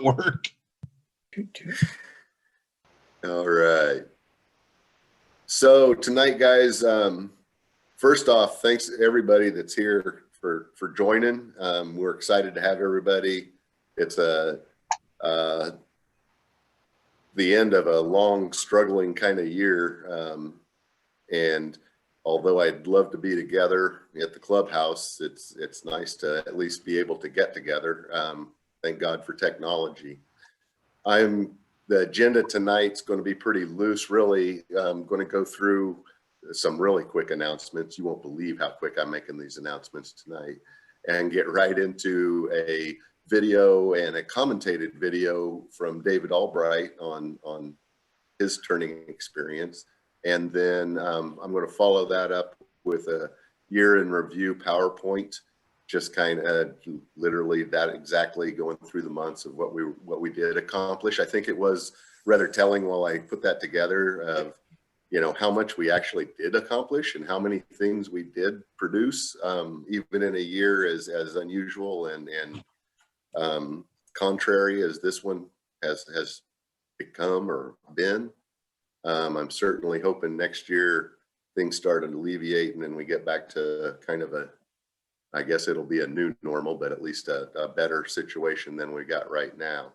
work. All right. So tonight, guys, first off, thanks to everybody that's here for joining. We're excited to have everybody. It's the end of a long, struggling kind of year. And although I'd love to be together at the clubhouse, it's nice to at least be able to get together. Thank God for technology. The agenda tonight's going to be pretty loose, really. I'm going to go through some really quick announcements. You won't believe how quick I'm making these announcements tonight, and get right into a video and a commentated video from David Albright on his turning experience. And then I'm going to follow that up with a year in review PowerPoint, just kind of literally that exactly going through the months of what we did accomplish. I think it was rather telling while I put that together of, you know, how much we actually did accomplish and how many things we did produce, even in a year as unusual and contrary as this one has become or been. I'm certainly hoping next year things start to alleviate and then we get back to kind of I guess it'll be a new normal, but at least a better situation than we got right now.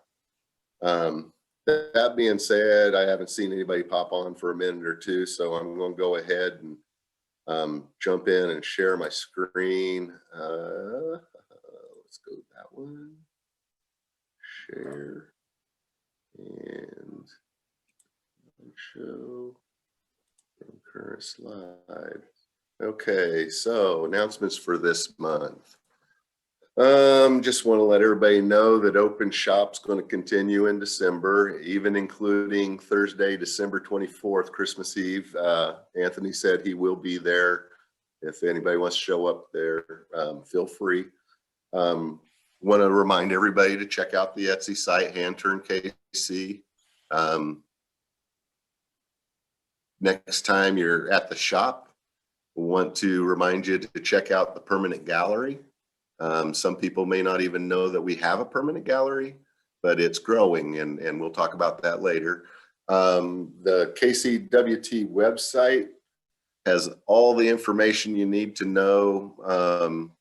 That being said, I haven't seen anybody pop on for a minute or two, so I'm going to go ahead and jump in and share my screen. Let's go with that one. Share and show from current slide. Okay, so announcements for this month. Just want to let everybody know that Open Shop's going to continue in December, even including Thursday, December 24th, Christmas Eve. Anthony said he will be there. If anybody wants to show up there, feel free. Want to remind everybody to check out the Etsy site, Hand Turn KC. Next time you're at the shop, we want to remind you to check out the permanent gallery. Some people may not even know that we have a permanent gallery, but it's growing, and we'll talk about that later. The KCWT website has all the information you need to know,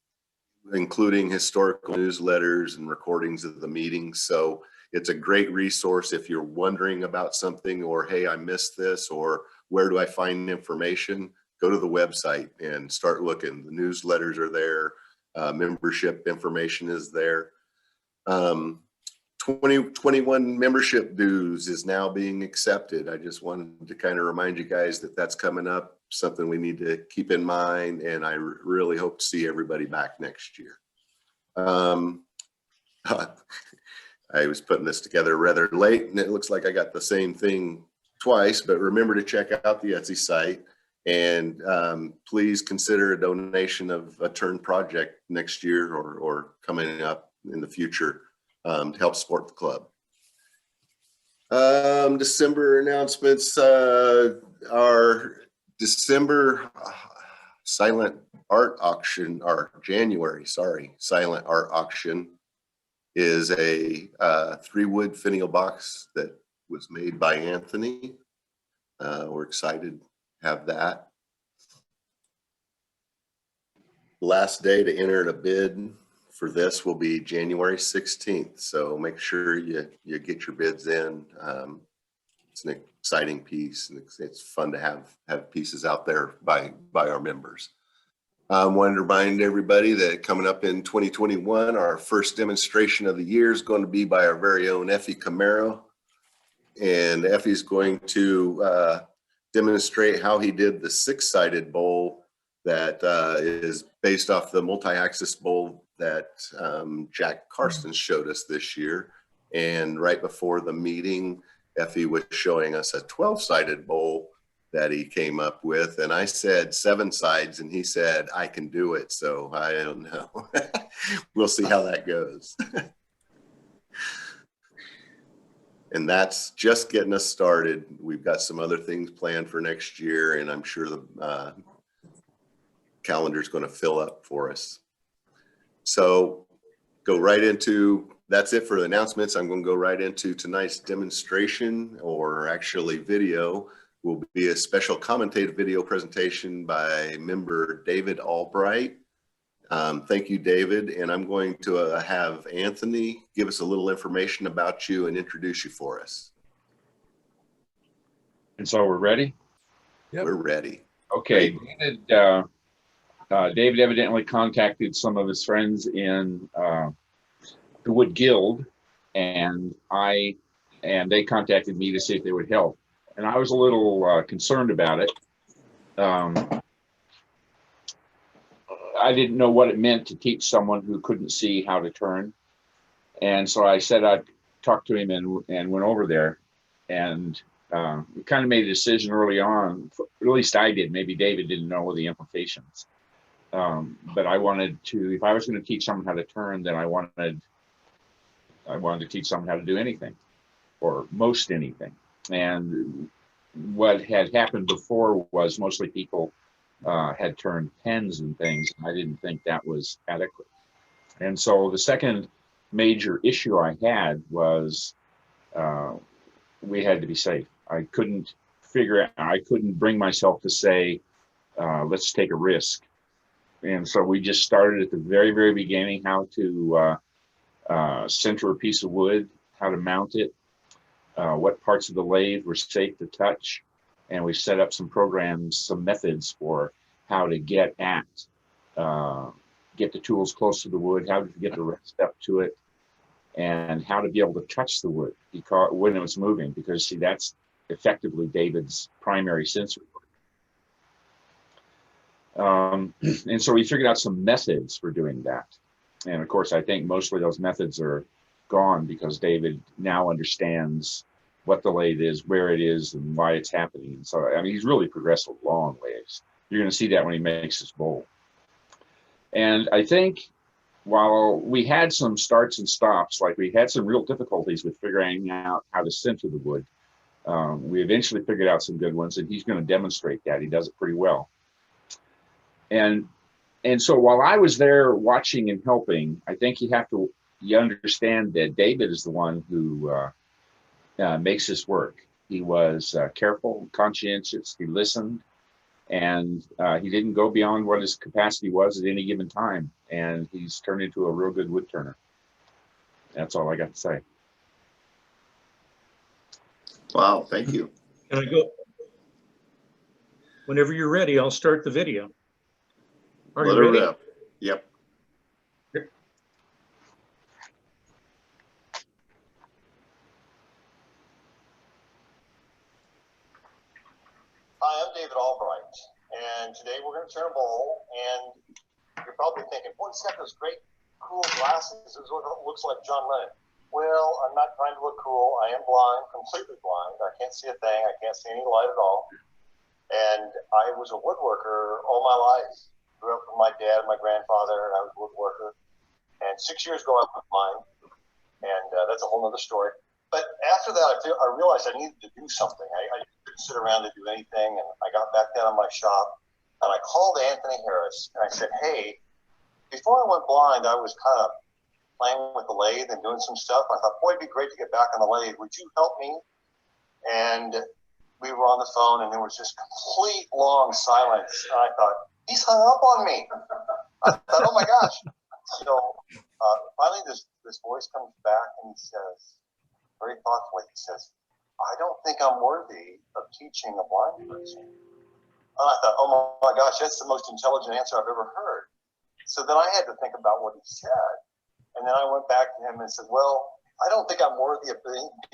including historical newsletters and recordings of the meetings. So it's a great resource if you're wondering about something, or hey, I missed this, or where do I find information? Go to the website and start looking. The newsletters are there. Membership information is there. 2021 membership dues is now being accepted. I just wanted to kind of remind you guys that that's coming up, something we need to keep in mind, and I really hope to see everybody back next year. I was putting this together rather late, and it looks like I got the same thing twice, but remember to check out the Etsy site. And please consider a donation of a turn project next year or coming up in the future to help support the club. December announcements, our December silent art auction, or January, sorry, silent art auction is a 3-wood finial box that was made by Anthony. We're excited have that. Last day to enter a bid for this will be January 16th. So make sure you get your bids in. It's an exciting piece, and it's fun to have pieces out there by our members. I wanted to remind everybody that coming up in 2021, our first demonstration of the year is going to be by our very own Effie Camaro. And Effie's going to demonstrate how he did the 6-sided bowl that is based off the multi-axis bowl that Jack Carson showed us this year. And right before the meeting, Effie was showing us a 12-sided bowl that he came up with. And I said 7 sides, and he said, I can do it. So I don't know. We'll see how that goes. And that's just getting us started. We've got some other things planned for next year, and I'm sure the calendar's going to fill up for us. So go right into that's it for the announcements. I'm going to go right into tonight's demonstration, or actually video. Will be a special commentated video presentation by member David Albright. Thank you, David. And I'm going to have Anthony give us a little information about you and introduce you for us. And so we're ready? Yep. We're ready. Okay. David evidently contacted some of his friends in the Wood Guild, and they contacted me to see if they would help. And I was a little concerned about it. I didn't know what it meant to teach someone who couldn't see how to turn. And so I said I'd talk to him and went over there. And we kind of made a decision early on, at least I did, maybe David didn't know the implications. But I wanted to, if I was going to teach someone how to turn, then I wanted to teach someone how to do anything, or most anything. And what had happened before was mostly people had turned pens and things, and I didn't think that was adequate. And so the second major issue I had was we had to be safe. I couldn't bring myself to say, let's take a risk. And so we just started at the very, very beginning, how to center a piece of wood, how to mount it, what parts of the lathe were safe to touch. And we set up some programs, some methods for how to get the tools close to the wood, how to get the right step to it, and how to be able to touch the wood when it was moving, because see, that's effectively David's primary sensory work. And so we figured out some methods for doing that. And of course, I think mostly those methods are gone because David now understands what the lathe is, where it is, and why it's happening. And so, I mean, he's really progressed a long ways. You're going to see that when he makes his bowl. And I think while we had some starts and stops, like we had some real difficulties with figuring out how to center the wood, we eventually figured out some good ones, and he's going to demonstrate that. He does it pretty well. And so while I was there watching and helping, I think you understand that David is the one who makes this work. He was careful, conscientious, he listened, and he didn't go beyond what his capacity was at any given time. And he's turned into a real good wood turner. That's all I got to say. Wow, thank you. Can I go? Whenever you're ready, I'll start the video. Are you ready? Yep. Hi, I'm David Albright, and today we're going to turn a bowl, and you're probably thinking, boy, he's got those great, cool glasses. This is what it looks like John Lennon. Well, I'm not trying to look cool. I am blind, completely blind. I can't see a thing. I can't see any light at all. And I was a woodworker all my life. Grew up with my dad and my grandfather, and I was a woodworker. And 6 years ago, I went blind, and that's a whole other story. But after that, I realized I needed to do something. I couldn't sit around and do anything, and I got back down in my shop, and I called Anthony Harris, and I said, hey, before I went blind, I was kind of playing with the lathe and doing some stuff. I thought, boy, it'd be great to get back on the lathe. Would you help me? And we were on the phone, and there was just complete long silence. And I thought, he's hung up on me. I thought, oh my gosh. So finally this voice comes back and he says, very thoughtfully, he says, I don't think I'm worthy of teaching a blind person. And I thought, oh my gosh, that's the most intelligent answer I've ever heard. So then I had to think about what he said. And then I went back to him and said, well, I don't think I'm worthy of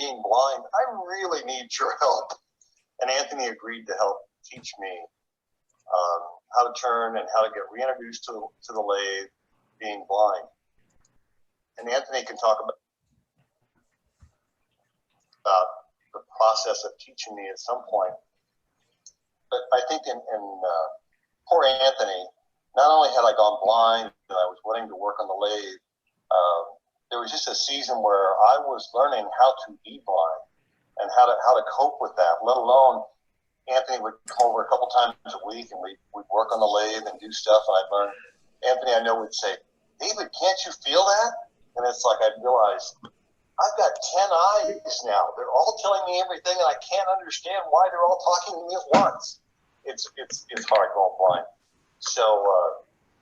being blind. I really need your help. And Anthony agreed to help teach me how to turn and how to get reintroduced to the lathe being blind. And Anthony can talk about the process of teaching me at some point. But I think in poor Anthony, not only had I gone blind and I was wanting to work on the lathe, there was just a season where I was learning how to be blind and how to cope with that, let alone Anthony would come over a couple times a week and we'd work on the lathe and do stuff, and I'd learn. Anthony, I know, would say, David, can't you feel that? And it's like I realized I've got 10 eyes now. They're all telling me everything, and I can't understand why they're all talking to me at once. It's hard going blind. So,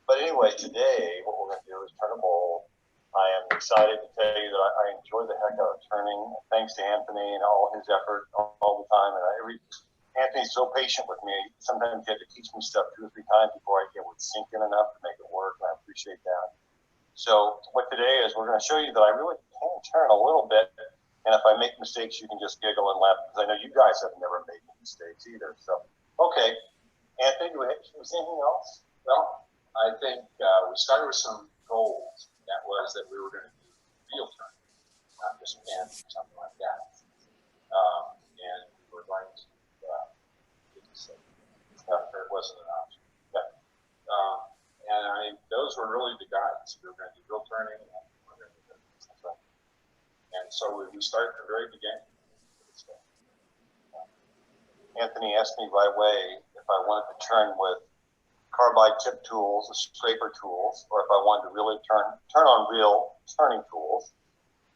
but anyway, today what we're going to do is turn a bowl. I am excited to tell you that I enjoy the heck out of turning. Thanks to Anthony and all his effort all the time. And Anthony's so patient with me. Sometimes he had to teach me stuff 2 or 3 times before it would sink in enough to make it work. And I appreciate that. So what today is, we're going to show you that I really can turn a little bit. And if I make mistakes, you can just giggle and laugh, because I know you guys have never made mistakes either. So, okay. Anthony, was anything else? Well, I think we started with some goals. That was that we were going to do real turning, not just pins or something like that. And we were going to, it wasn't an option. But, and those were really the guides. We were going to do real turning, and we were going to do that. And so we started at the very beginning. Anthony asked me right away if I wanted to turn with carbide tip tools, the scraper tools, or if I wanted to really turn on real turning tools.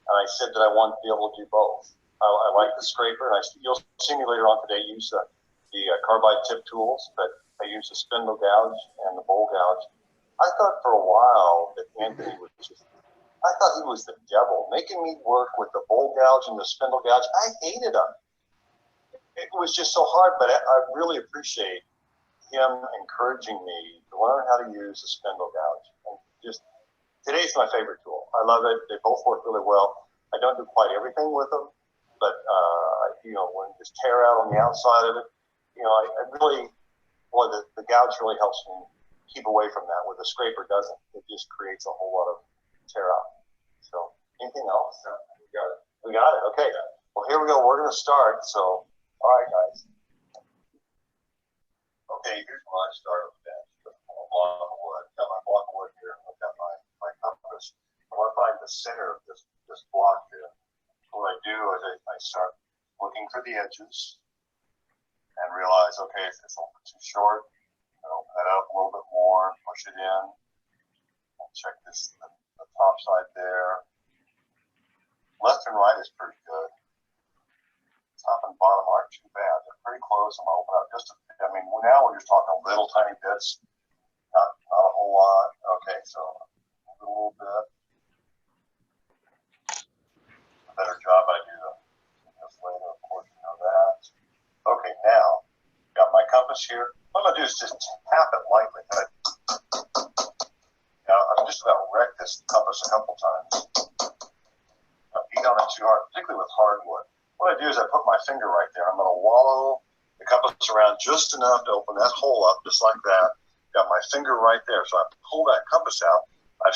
And I said that I wanted to be able to do both. I like the scraper, and you'll see me later on today use the carbide tip tools, but I use the spindle gouge and the bowl gouge. I thought for a while that Anthony was I thought he was the devil, making me work with the bowl gouge and the spindle gouge. I hated him. It was just so hard, but I really appreciate him encouraging me to learn how to use the spindle gouge. And just today's my favorite tool. I love it. They both work really well. I don't do quite everything with them, but when there's tear out on the outside of it, I really, the gouge really helps me keep away from that. Where the scraper doesn't, it just creates a whole lot of tear out. So, anything else? No, we got it. Okay. Well, here we go. We're going to start. So, all right, guys. Okay, here's where I start with that. A block of wood. I've got my block of wood here. I've got my compass. I want to find the center of this block here. What I do is I start looking for the edges and realize, okay, if it's a little bit too short, I'll open that up a little bit more, push it in, and check the top side there. Left and right is pretty good. Top and bottom aren't too bad. They're pretty close. I'm going to open up just a bit. Now we're just talking little tiny bits, not a whole lot. Okay, so a little bit. A better job I do this later, of course, you know that. Okay, now, got my compass here. What I'm going to do is just tap it lightly. Now, I've just about wrecked this compass a couple times. I beat on it too hard, particularly with hardwood. What I do is I put my finger right there. I'm going to wallow the compass around just enough to open that hole up, just like that. Got my finger right there. So I pull that compass out. I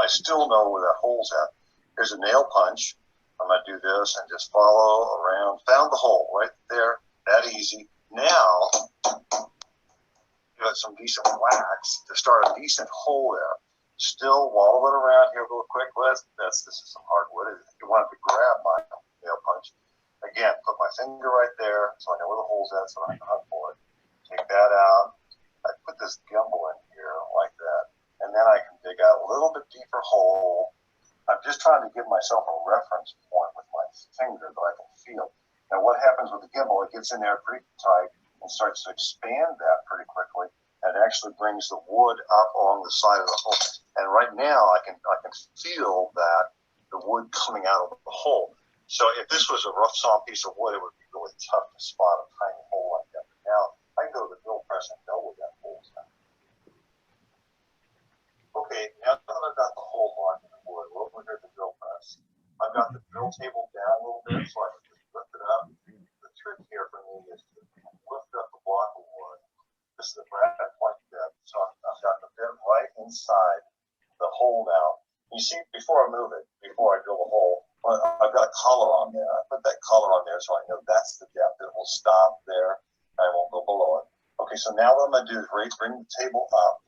still know where that hole's at. Here's a nail punch. I'm going to do this and just follow around. Found the hole right there. That easy. Now, give it some decent wax to start a decent hole there. Still wallow it around here real quick. This is some hardwood. If you wanted to grab my nail punch, again, put my finger right there so I know where the hole's at so I can hunt for it. Take that out. I put this gimbal in here like that. And then I can dig out a little bit deeper hole. I'm just trying to give myself a reference point with my finger that I can feel. Now what happens with the gimbal, it gets in there pretty tight and starts to expand that pretty quickly. And it actually brings the wood up along the side of the hole. And right now I can feel that the wood coming out of the hole. So if this was a rough sawn piece of wood, it would be really tough to spot a tiny hole like that. But now I can go to the drill press and know where that hole's at. Okay, now that I've got the hole marked in the wood, we're over here at the drill press. I've got the drill table down a little bit so I can just lift it up. The trick here for me is to lift up the block of wood. This is the brad point bit. So I've got the bit right inside the hole now. You see, before I move it, before I drill a hole, I've got a collar on there. I put that collar on there so I know that's the depth. It will stop there. I won't go below it. Okay, so now what I'm going to do is bring the table up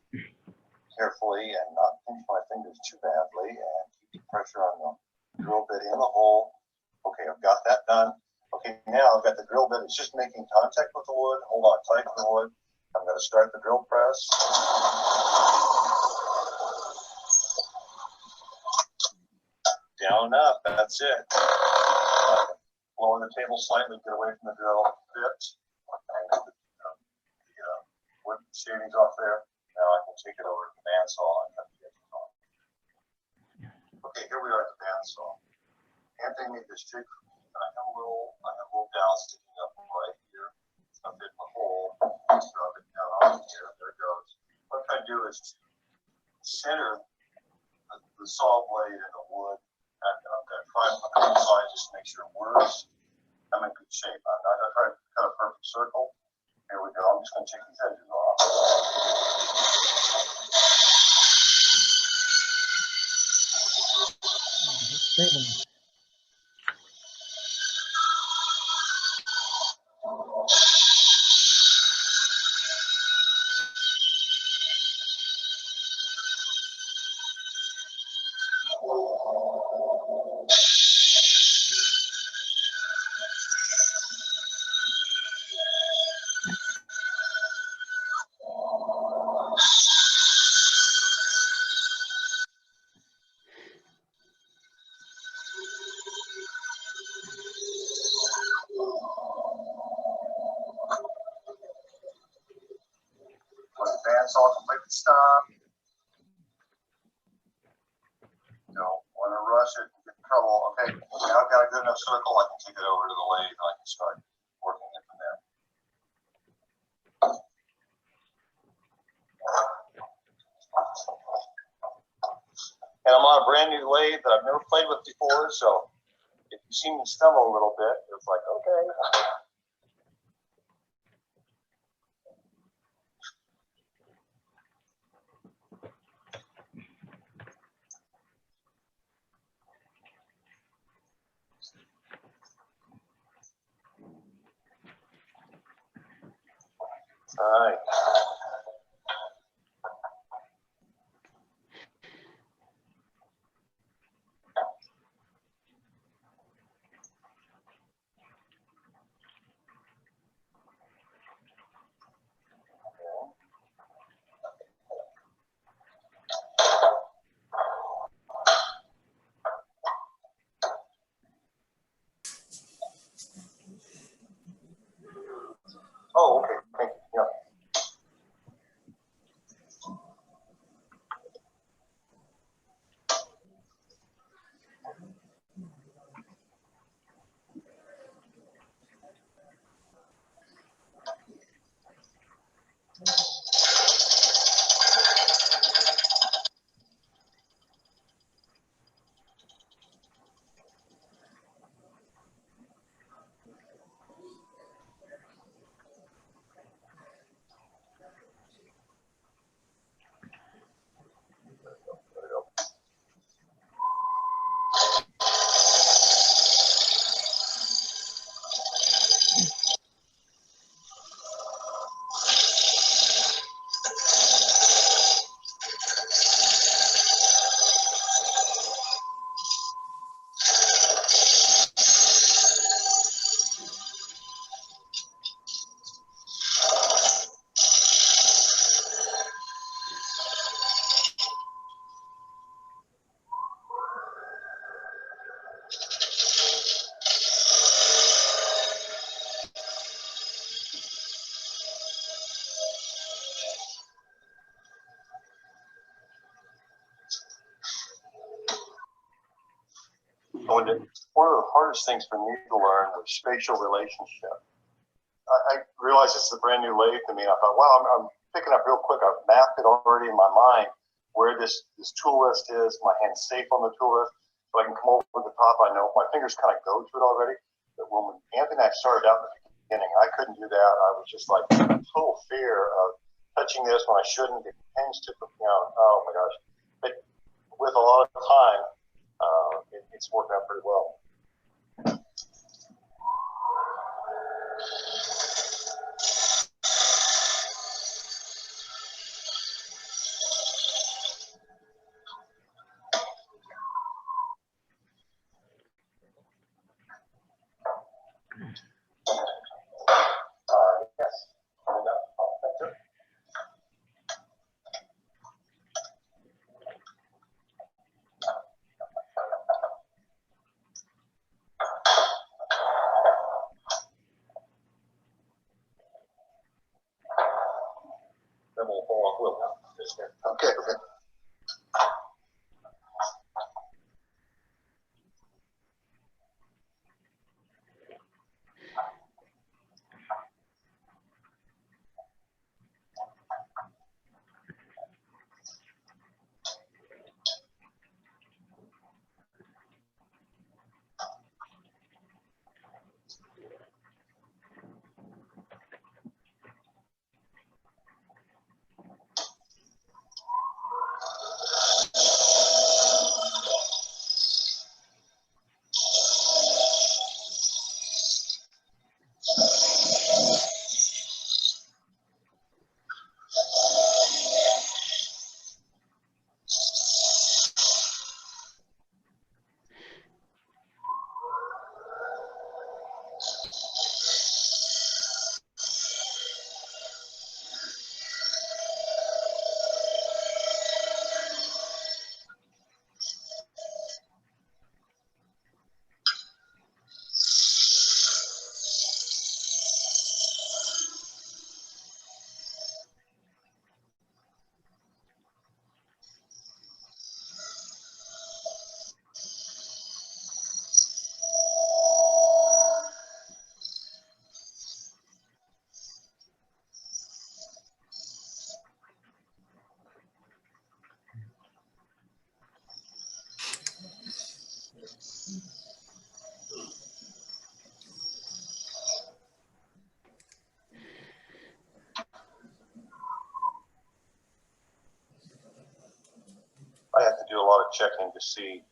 carefully and not pinch my fingers too badly and keep the pressure on the drill bit in the hole. Okay, I've got that done. Okay, now I've got the drill bit. It's just making contact with the wood. Hold on tight to the wood. I'm going to start the drill press. down and up. That's it. Lower the table slightly, get away from the drill bit. Wood shavings off there. Now I can take it over to the bandsaw and cut the edges off. Okay, here we are at the bandsaw. Anthony made this jig for me, and I have a little dowel sticking up right here. It's gonna fit in the hole. Drop it down on here. There it goes. What I'm trying to do is to center the saw blade in the wood. I'm gonna try it on the side just to make sure it works. I'm in good shape. I'm not gonna try to cut a perfect circle. Here we go. I'm just going to take these edges off. Bandsaw completely stop. Don't want to rush it and get in trouble. Okay, now I've got a good enough circle. I can take it over to the lathe and I can start working it from there. And I'm on a brand new lathe that I've never played with before, so if you see me stumble a little bit, it's like, okay. All right. Oh, okay. Thank you. Yeah. One of the hardest things for me to learn was spatial relationship. I realized this is a brand new lathe to me. I thought, wow, I'm picking up real quick. I've mapped it already in my mind where this tool list is. My hand's safe on the tool list, so I can come over the top. I know my fingers kind of go to it already. But when Anthony and I started out in the beginning, I couldn't do that. I was just like in total fear of touching this when I shouldn't. The pins took, oh my gosh. But with a lot of time, it's worked out pretty well. Yes. Okay. I have to do a lot of checking to see,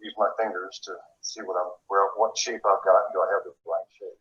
use my fingers to see what shape I've got. Do I have the right shape?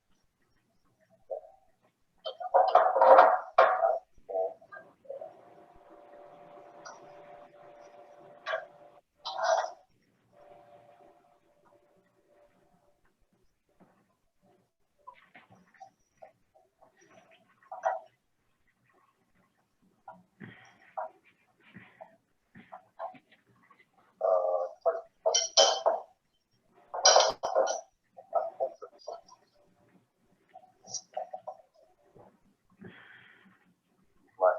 My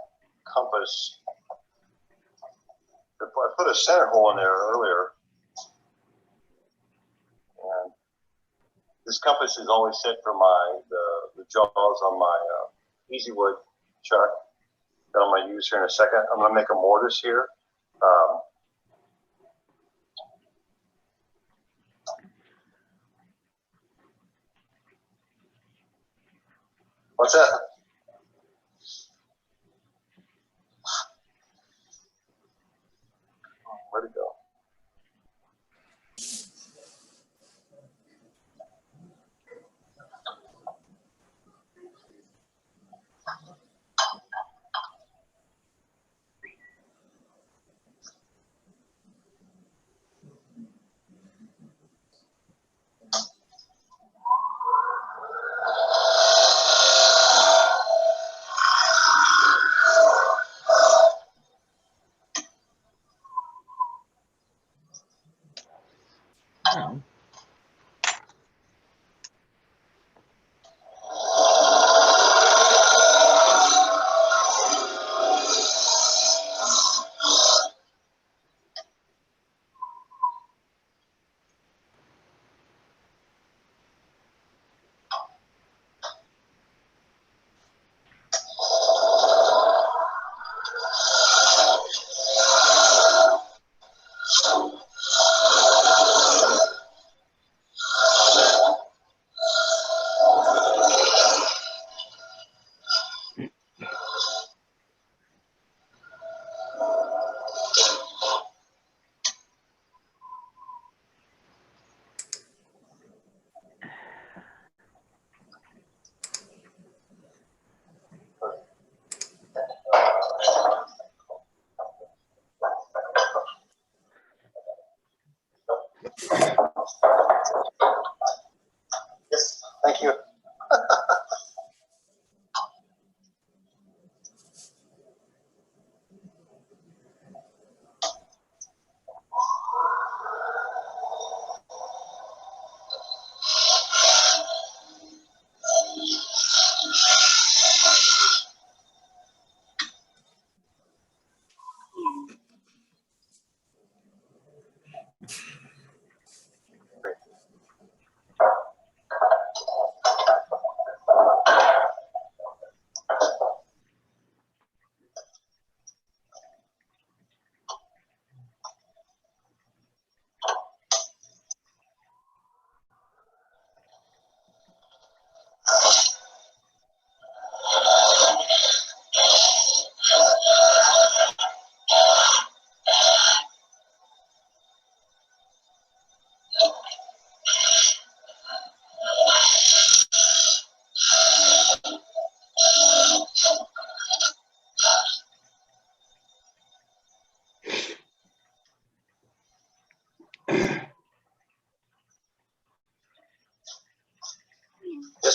compass. I put a center hole in there earlier, and this compass is always set for the jaws on my Easywood Chuck that I'm going to use here in a second. I'm going to make a mortise here. What's that? Where'd it go? Well,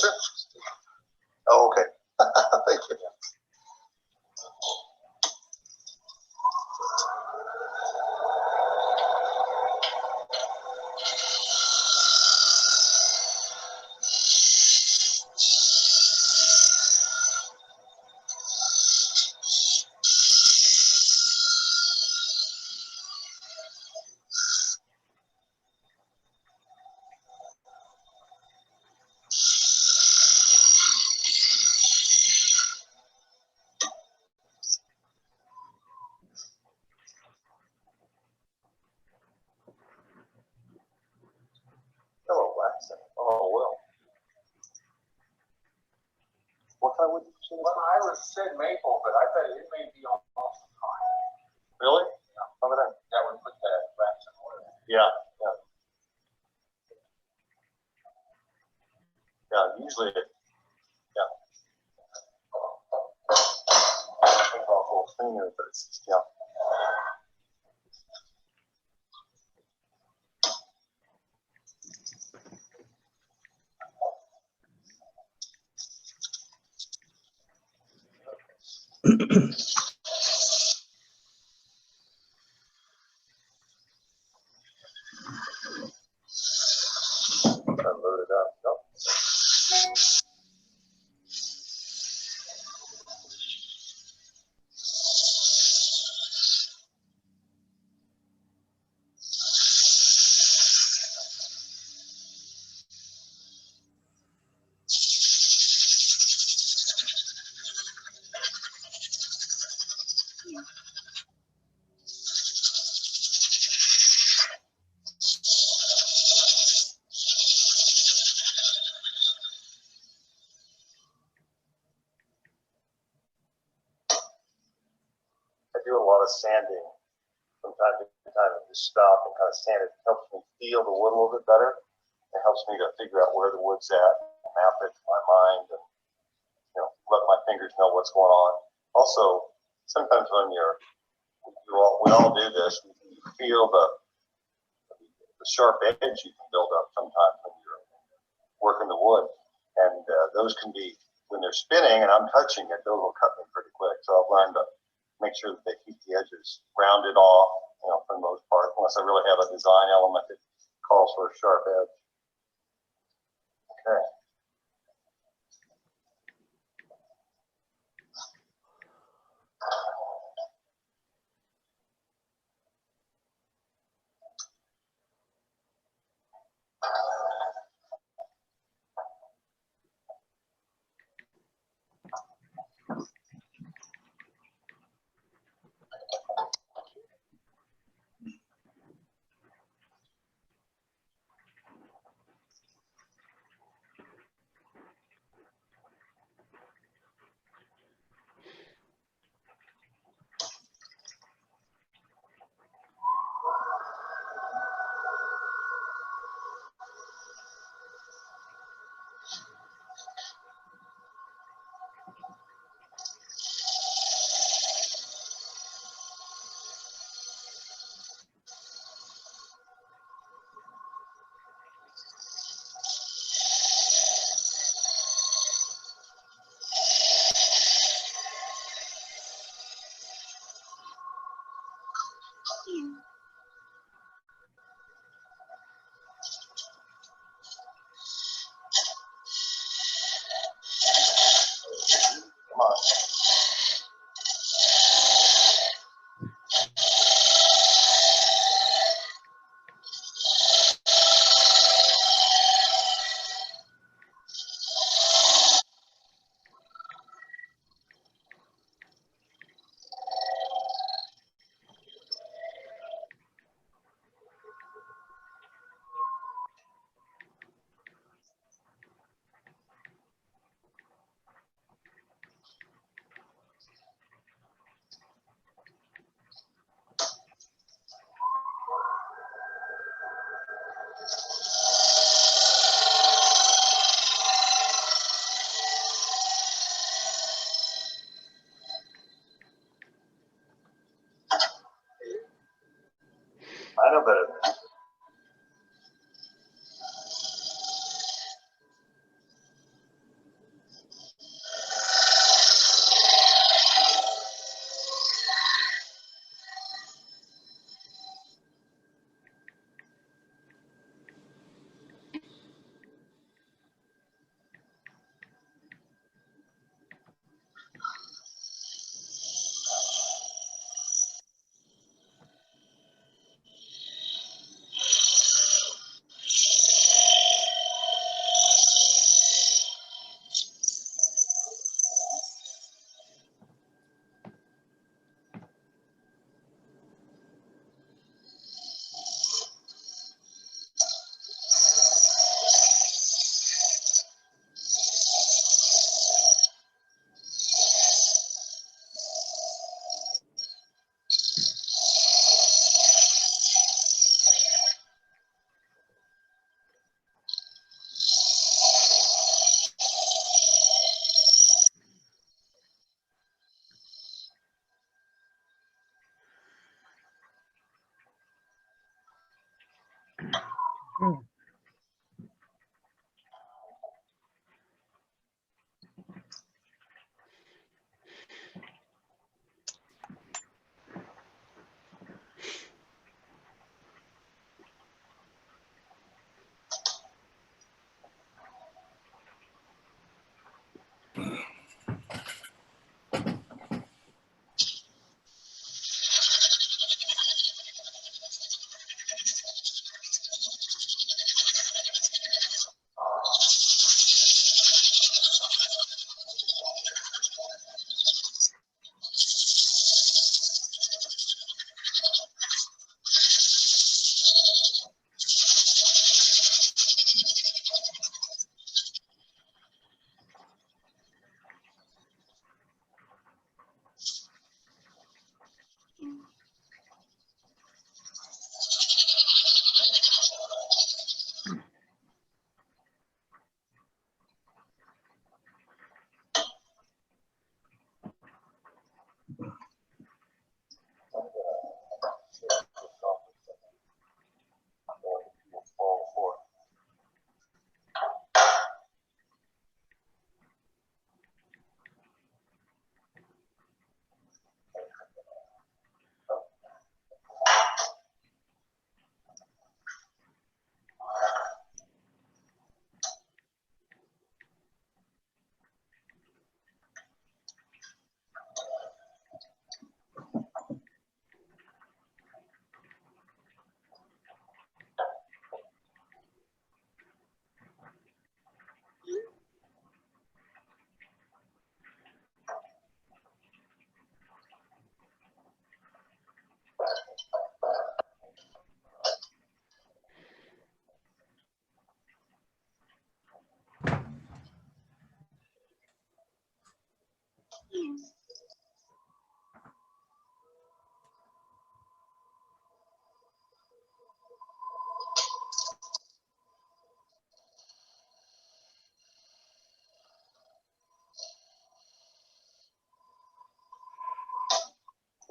Yes, sir. Oh, okay. Thank you. Hello, waxing. Oh, well. What kind would you say? Well, I was said maple, but I bet it may be almost pine. Really? Yeah. How about that? That would put that wax in order. Yeah, yeah. Yeah, usually it, yeah. I think I'll go cleaner, but it's just, yeah. Try to load it up. Nope. I do a lot of sanding from time to time and just stop and kind of sand it. It helps me feel the wood a little bit better. It helps me to figure out where the wood's at, map it to my mind, and let my fingers know what's going on. Also, sometimes when we all do this, you feel the sharp edge you can build up sometimes when you're working the wood, and those can be when they're spinning and I'm touching it, those will cut me pretty quick. So I've learned to make sure that they keep the edges rounded off, for the most part, unless I really have a design element that calls for a sharp edge. Okay.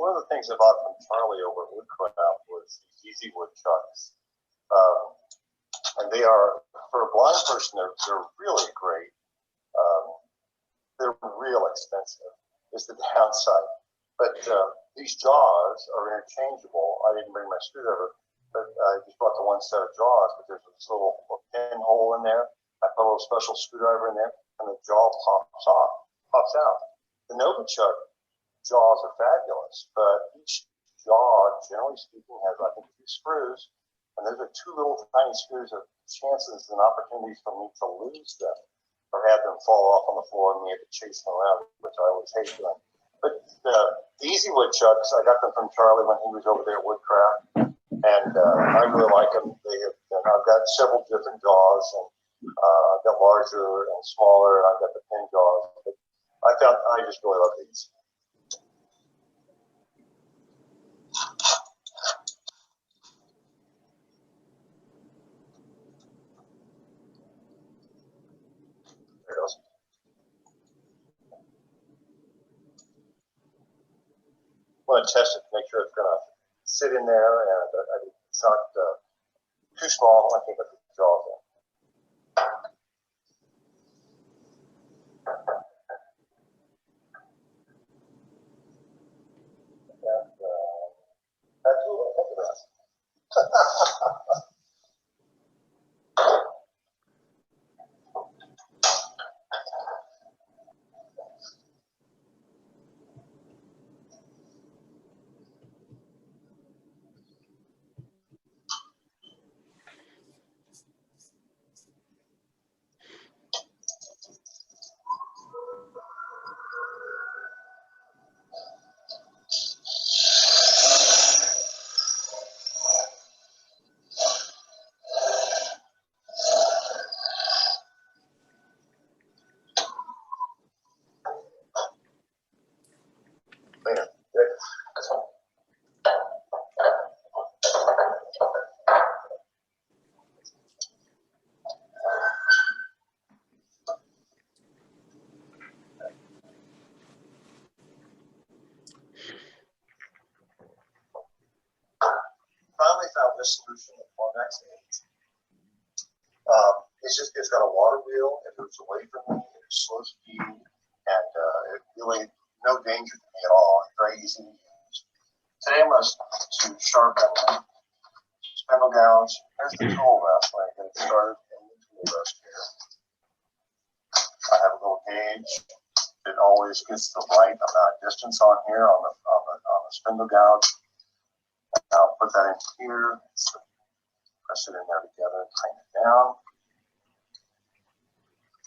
One of the things I bought from Charlie over at Woodcraft was these Easywood Chucks. And they are, for a blind person, they're really great. They're real expensive, is the downside. But these jaws are interchangeable. I didn't bring my screwdriver, but I just brought the one set of jaws, but there's this little pinhole in there. I put a little special screwdriver in there, and the jaw pops out. The Nova Chuck jaws are fabulous, but each jaw, generally speaking, has, I think, 2 screws, and those are 2 little tiny screws of chances and opportunities for me to lose them or have them fall off on the floor and me have to chase them around, which I always hate doing. But the Easywood Chucks, I got them from Charlie when he was over there at Woodcraft, and I really like them. I've got several different jaws, and I've got larger and smaller, and I've got the pin jaws. But I just really love these. There it goes. I want to test it to make sure it's going to sit in there and it's not too small. I think I put the jaws in. And that's what I think about. Finally found this solution that Formax needs. it's got a water wheel. It moves away from me. It's slow speed, and it really no danger to me at all. It's very easy to use. Today I'm going to sharpen spindle gouge. Here's the tool rest when I get it started in the tool rest here. I have a little gauge. It always gets the right amount of distance on here on the spindle gouge. I'll put that in here. Press it in there together and tighten it down.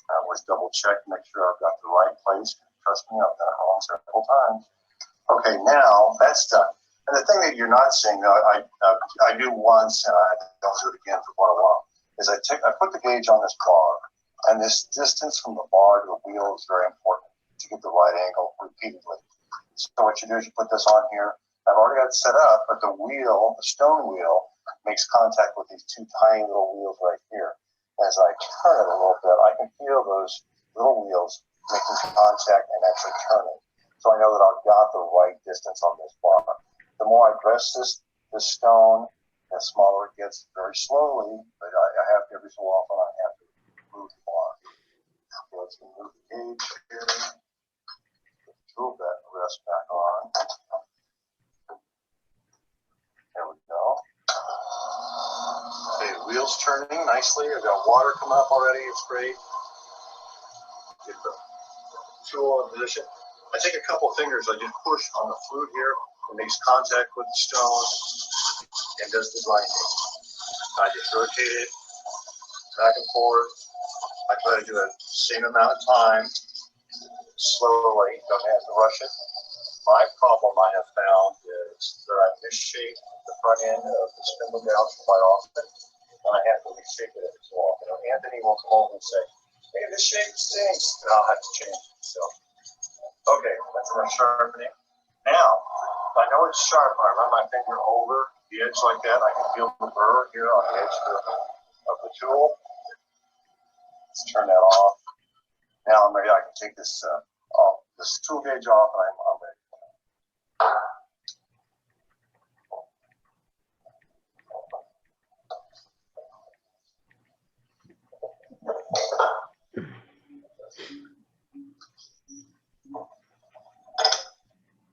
I always double check, make sure I've got the right place. Trust me, I've done it wrong several times. Okay, now that's done. And the thing that you're not seeing, I do once and I don't do it again for quite a while, is I put the gauge on this bar, and this distance from the bar to the wheel is very important to get the right angle repeatedly. So what you do is you put this on here. I've already got it set up, but the wheel, the stone wheel, makes contact with these two tiny little wheels right here. As I turn it a little bit, I can feel those little wheels making contact and actually turning. So I know that I've got the right distance on this bar. The more I press this stone, the smaller it gets very slowly, but I have to, every so often, I have to move the bar. Okay, let's move the gauge here. Put the tool rest back on. There we go. Okay, wheels turning nicely. I've got water coming up already. It's great. Get the tool in position. I take a couple fingers. I just push on the flute here. It makes contact with the stone and does the grinding. I just rotate it back and forth. I try to do it the same amount of time, slowly. Don't have to rush it. My problem I have found is that I misshape the front end of the spindle gouge quite often, and I have to reshape it every so often. And Anthony will come over and say, "Hey, this shape stinks," and I'll have to change it. So, okay, that's enough sharpening. Now, if I know it's sharp, when I run my finger over the edge like that, I can feel the burr here on the edge of the tool. Let's turn that off. Now I'm ready. I can take this tool gauge off, and I'm ready.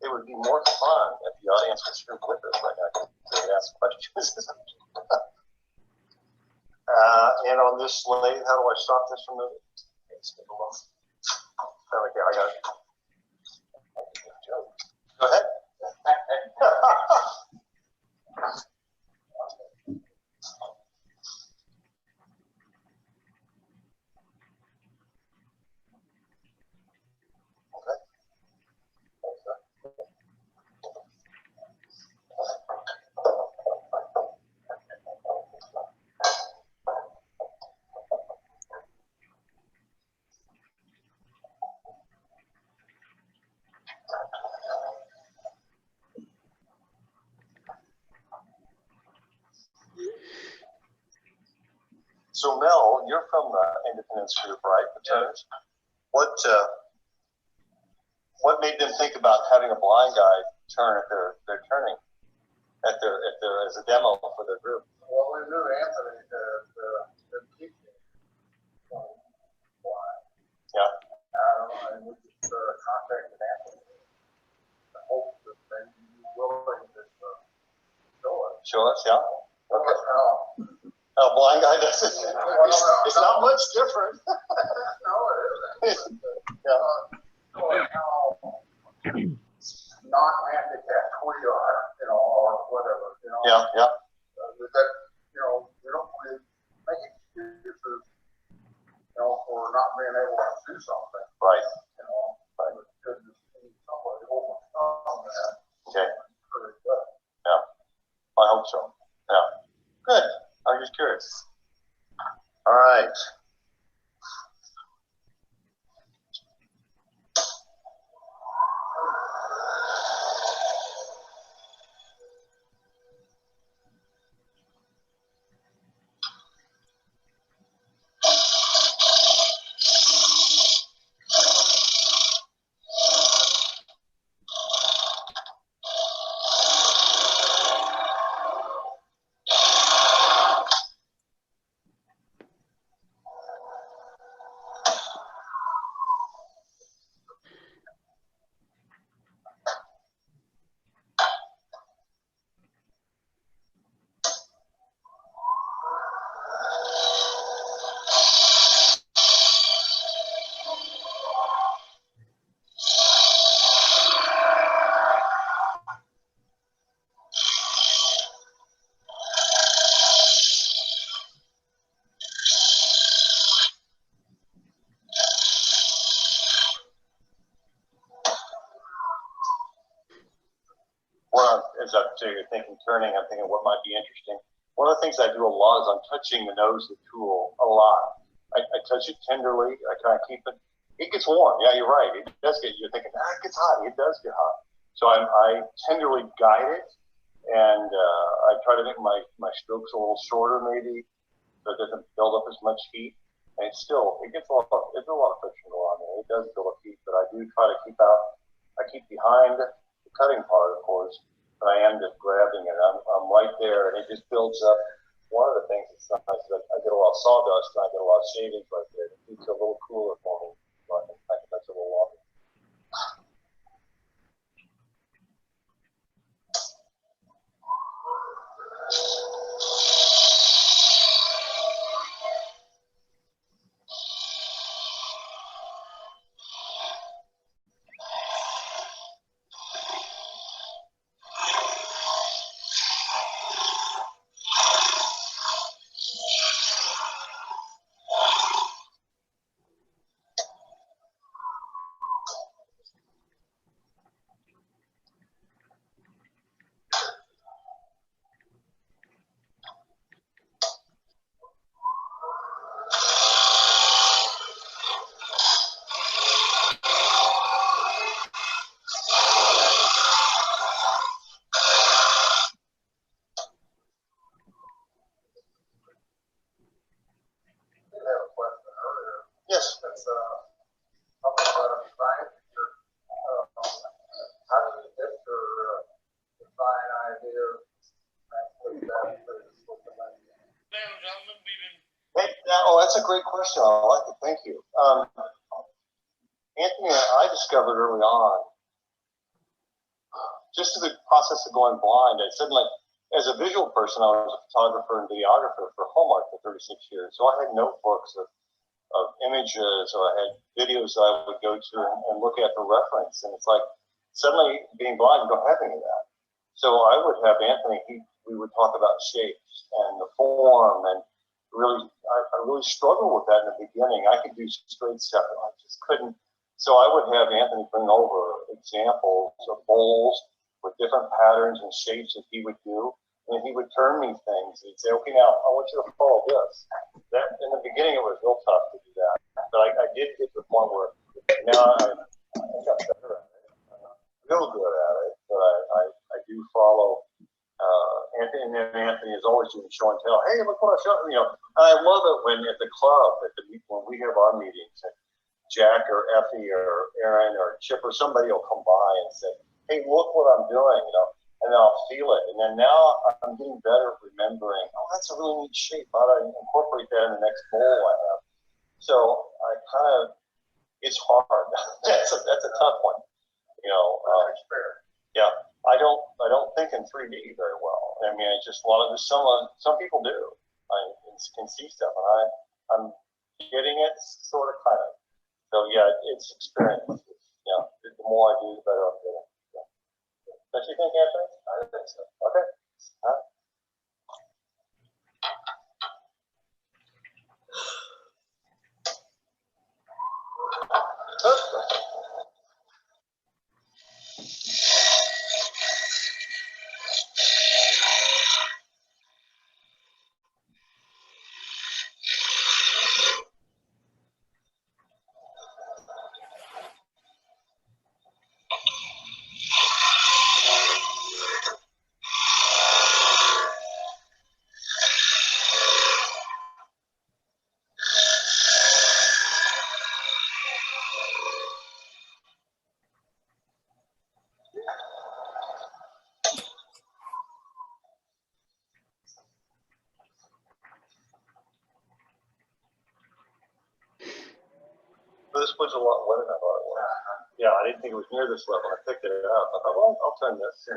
It would be more fun if the audience was here with us right now. They could ask questions. And on this lathe, how do I stop this from moving? There we go. I got it. Go ahead. So Mel, you're from the Independence Group, right? Woodturners. What made them think about having a blind guy turn at their turning at their as a demo for their group? Well, we knew Anthony to keep me blind. Yeah. And we just contacted Anthony. I hope that maybe he's willing to show us. Show us, yeah. Okay. How A blind guy does it. It's not much different. no, it isn't. Yeah. How not handicapped we are, or whatever, Yeah, yeah. That, we don't really make excuses, for not being able to do something. Right. Right. Because somebody overcome that. Okay. Pretty good. Yeah. I hope so. Yeah. Good. I was just curious. All right. as I'm thinking turning, I'm thinking what might be interesting. One of the things I do a lot is I'm touching the nose of the tool a lot. I touch it tenderly. I kind of keep it. It gets warm. Yeah, you're right. It does get. You're thinking, it gets hot. It does get hot. So I tenderly guide it, and I try to make my strokes a little shorter, maybe, so it doesn't build up as much heat. And it gets a lot of friction going on there. It does build up heat, but I do try to keep out. I keep behind the cutting part, of course, but I am just grabbing it. I'm right there, and it just builds up. One of the things that's nice is that I get a lot of sawdust, and I get a lot of shavings right there. It keeps it a little cooler for me. So I think that's a little longer. Yes. That's something design. How do you get your design idea? That's a great question. I like it. Thank you. Anthony, I discovered early on, just through the process of going blind, I said, like, as a visual person, I was a photographer and videographer for Hallmark for 36 years. So I had notebooks of images, or I had videos that I would go to and look at for reference. And it's like, suddenly being blind, you don't have any of that. So I would have Anthony, we would talk about shapes and the form, and really, I really struggled with that in the beginning. I could do straight step, and I just couldn't. So I would have Anthony bring over examples of bowls with different patterns and shapes that he would do. And he would turn me things. He'd say, okay, now I want you to follow this. That in the beginning, it was real tough to do that. But I did get to the point where now I got better at it. I'm real good at it, but I do follow. Anthony, and then Anthony is always doing show and tell. Hey, look what I showed you. And I love it when at the club, when we have our meetings, and Jack or Effie or Aaron or Chip or somebody will come by and say, hey, look what I'm doing, and then I'll feel it. And then now I'm getting better at remembering, that's a really neat shape. How do I incorporate that in the next bowl I have? So I kind of, it's hard. that's a tough one. Yeah. I don't think in 3D very well. I mean, it's just a lot of some people do. I can see stuff, and I'm getting it sort of kind of. So yeah, it's experience. Yeah, the more I do, the better I'm getting. Yeah. Don't you think, Anthony? I think so. Okay. All right. This was a lot wetter than I thought it was. Yeah, I didn't think it was near this level. I picked it up. I thought, well, I'll turn this.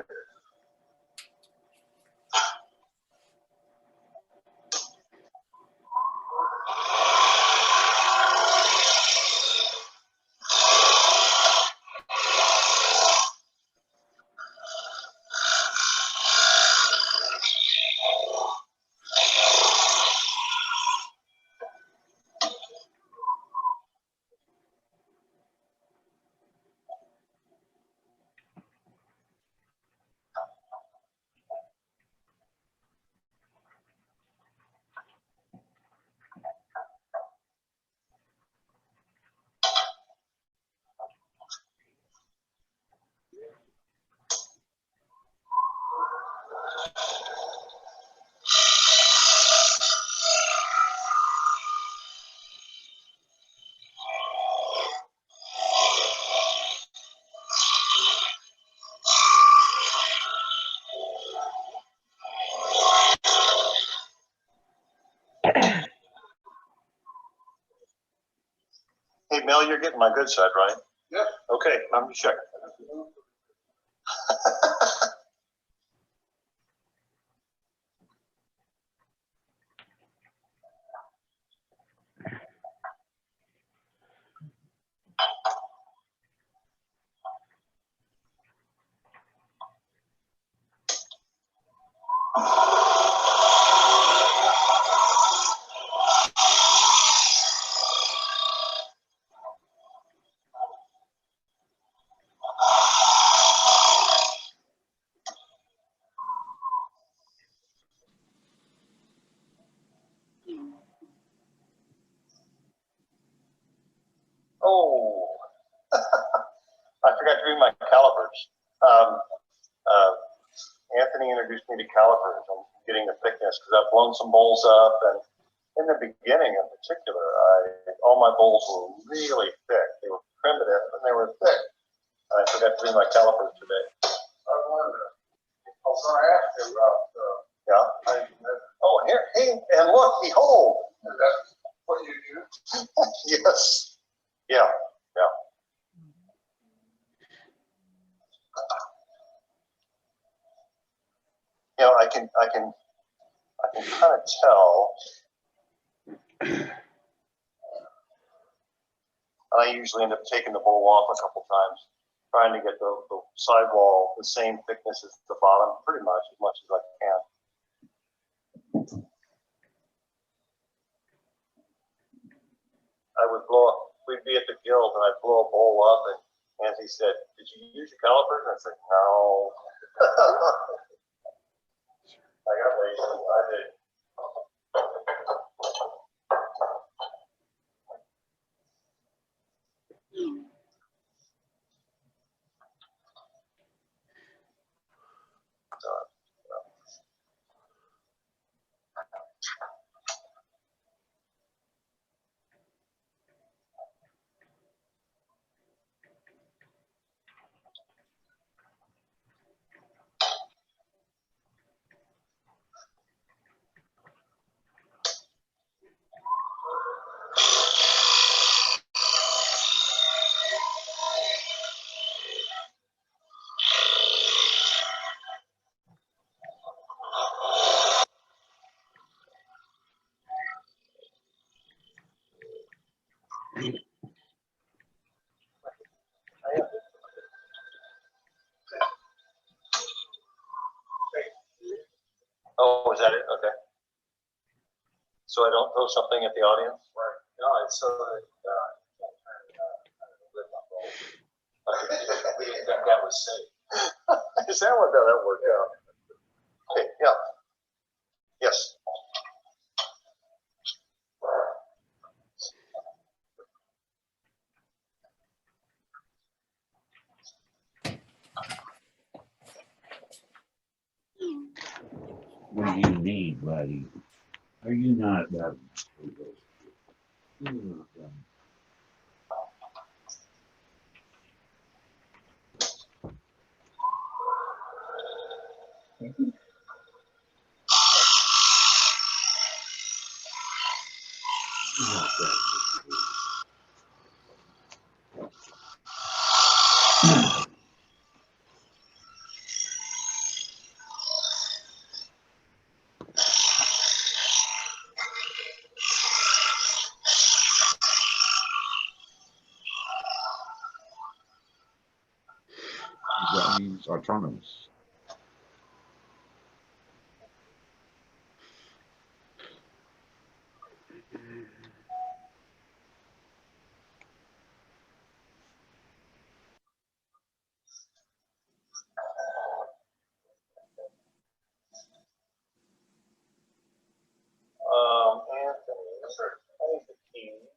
Hey, Mel, you're getting my good side, right? Yeah. Okay, I'm just checking. Oh, I forgot to bring my calipers. Um, Anthony introduced me to calipers. I'm getting the thickness because I've blown some bowls up, and in the beginning, in particular, all my bowls were really thick. They were primitive, and they were thick. And I forgot to bring my calipers today. I was going to ask you about, Yeah. how you measure. Oh, here, hey, and look, behold. Is that what you use? Yes. Yeah. Yeah. You know, I can kind of tell. I usually end up taking the bowl off a couple times, trying to get the sidewall the same thickness as the bottom, pretty much as I can. I would blow up. We'd be at the guild, and I'd blow a bowl up, and Anthony said, "Did you use your calipers?" And I said, "No." I got lazy. I did. Oh, is that it? Okay. So I don't throw something at the audience? Right. No, it's so that, That was safe. Is that what that worked out? Okay, yeah. Yes. What do you need, buddy? Are you not that? That means autonomous. Anthony, I need the keys.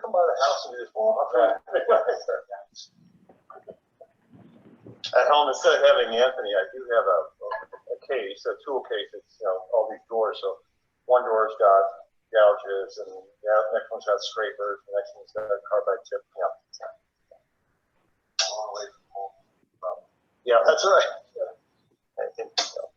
Come by the house and just walk around. At home, instead of having Anthony, I do have a case, a tool case. It's, you know, all these doors. So one door's got gouges, and the next one's got scrapers. The next one's got a carbide tip. Yeah. All the way from home. Yeah, that's right. Yeah. I think so.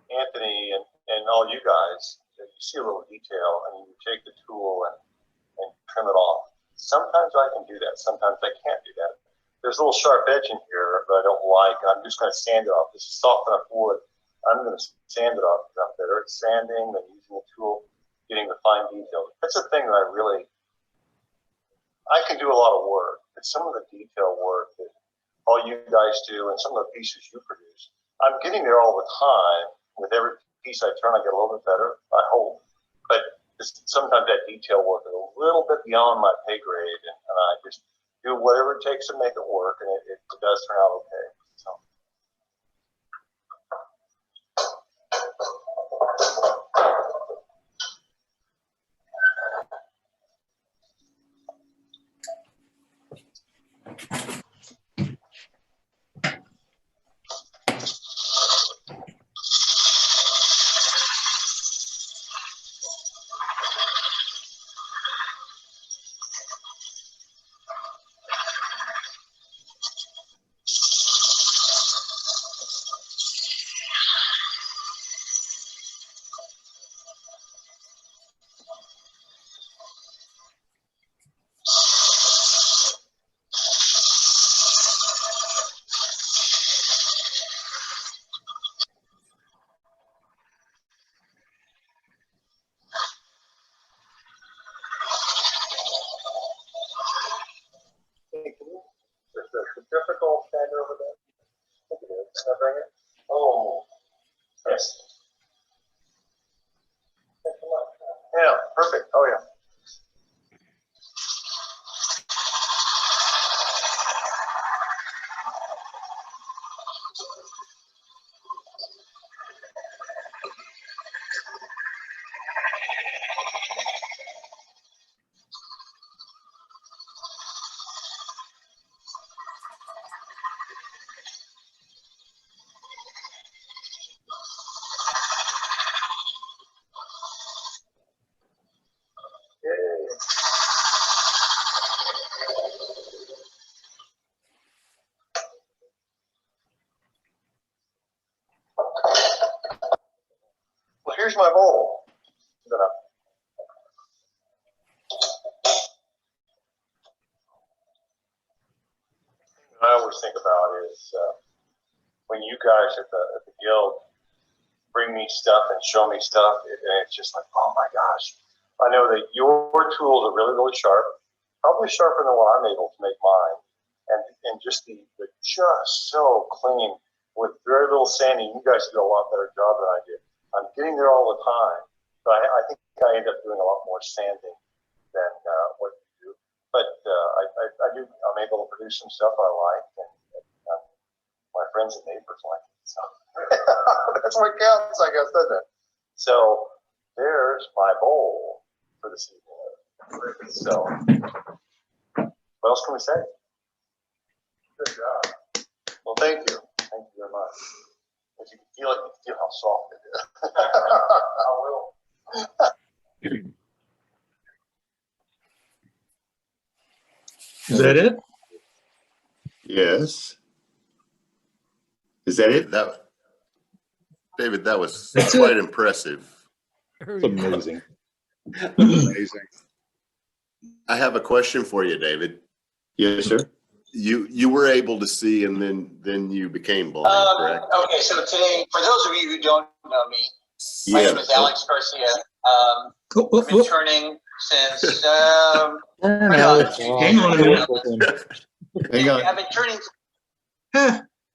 Anthony and all you guys, you see a little detail and you take the tool and trim it off. Sometimes I can do that. Sometimes I can't do that. There's a little sharp edge in here that I don't like. I'm just going to sand it off. This is soft enough wood. I'm going to sand it off. I'm better at sanding than using the tool, getting the fine detail. That's a thing that I can do a lot of work, but some of the detail work that all you guys do and some of the pieces you produce, I'm getting there all the time. With every piece I turn, I get a little bit better, I hope. But sometimes that detail work is a little bit beyond my pay grade, and I just do whatever it takes to make it work, and it does turn out okay. So. Is the difficult sander over there? I think it is. Can I bring it? Oh, yes. Yeah, perfect. Oh, yeah. Well, here's my bowl. I always think about is when you guys at the guild bring me stuff and show me stuff, and it's just like, oh my gosh. I know that your tools are really, really sharp, probably sharper than what I'm able to make mine. And just the just so clean with very little sanding. You guys do a lot better job than I did. I'm getting there all the time, but I think I end up doing a lot more sanding than what you do. But I'm able to produce some stuff I like, and my friends and neighbors like it. So that's what counts, I guess, doesn't it? So there's my bowl for this evening. So what else can we say? Good job. Well, thank you. Thank you very much. As you can feel it, you can feel how soft it is. I will. Is that it? Yes. Is that it? David, that was That's quite it. impressive. It's amazing. Amazing. I have a question for you, David. Yes, sir. You were able to see, and then you became blind, correct? Okay, so today, for those of you who don't know me, my name is Alex Garcia. I've been turning since, Hang on a minute. Hang on. I've been turning.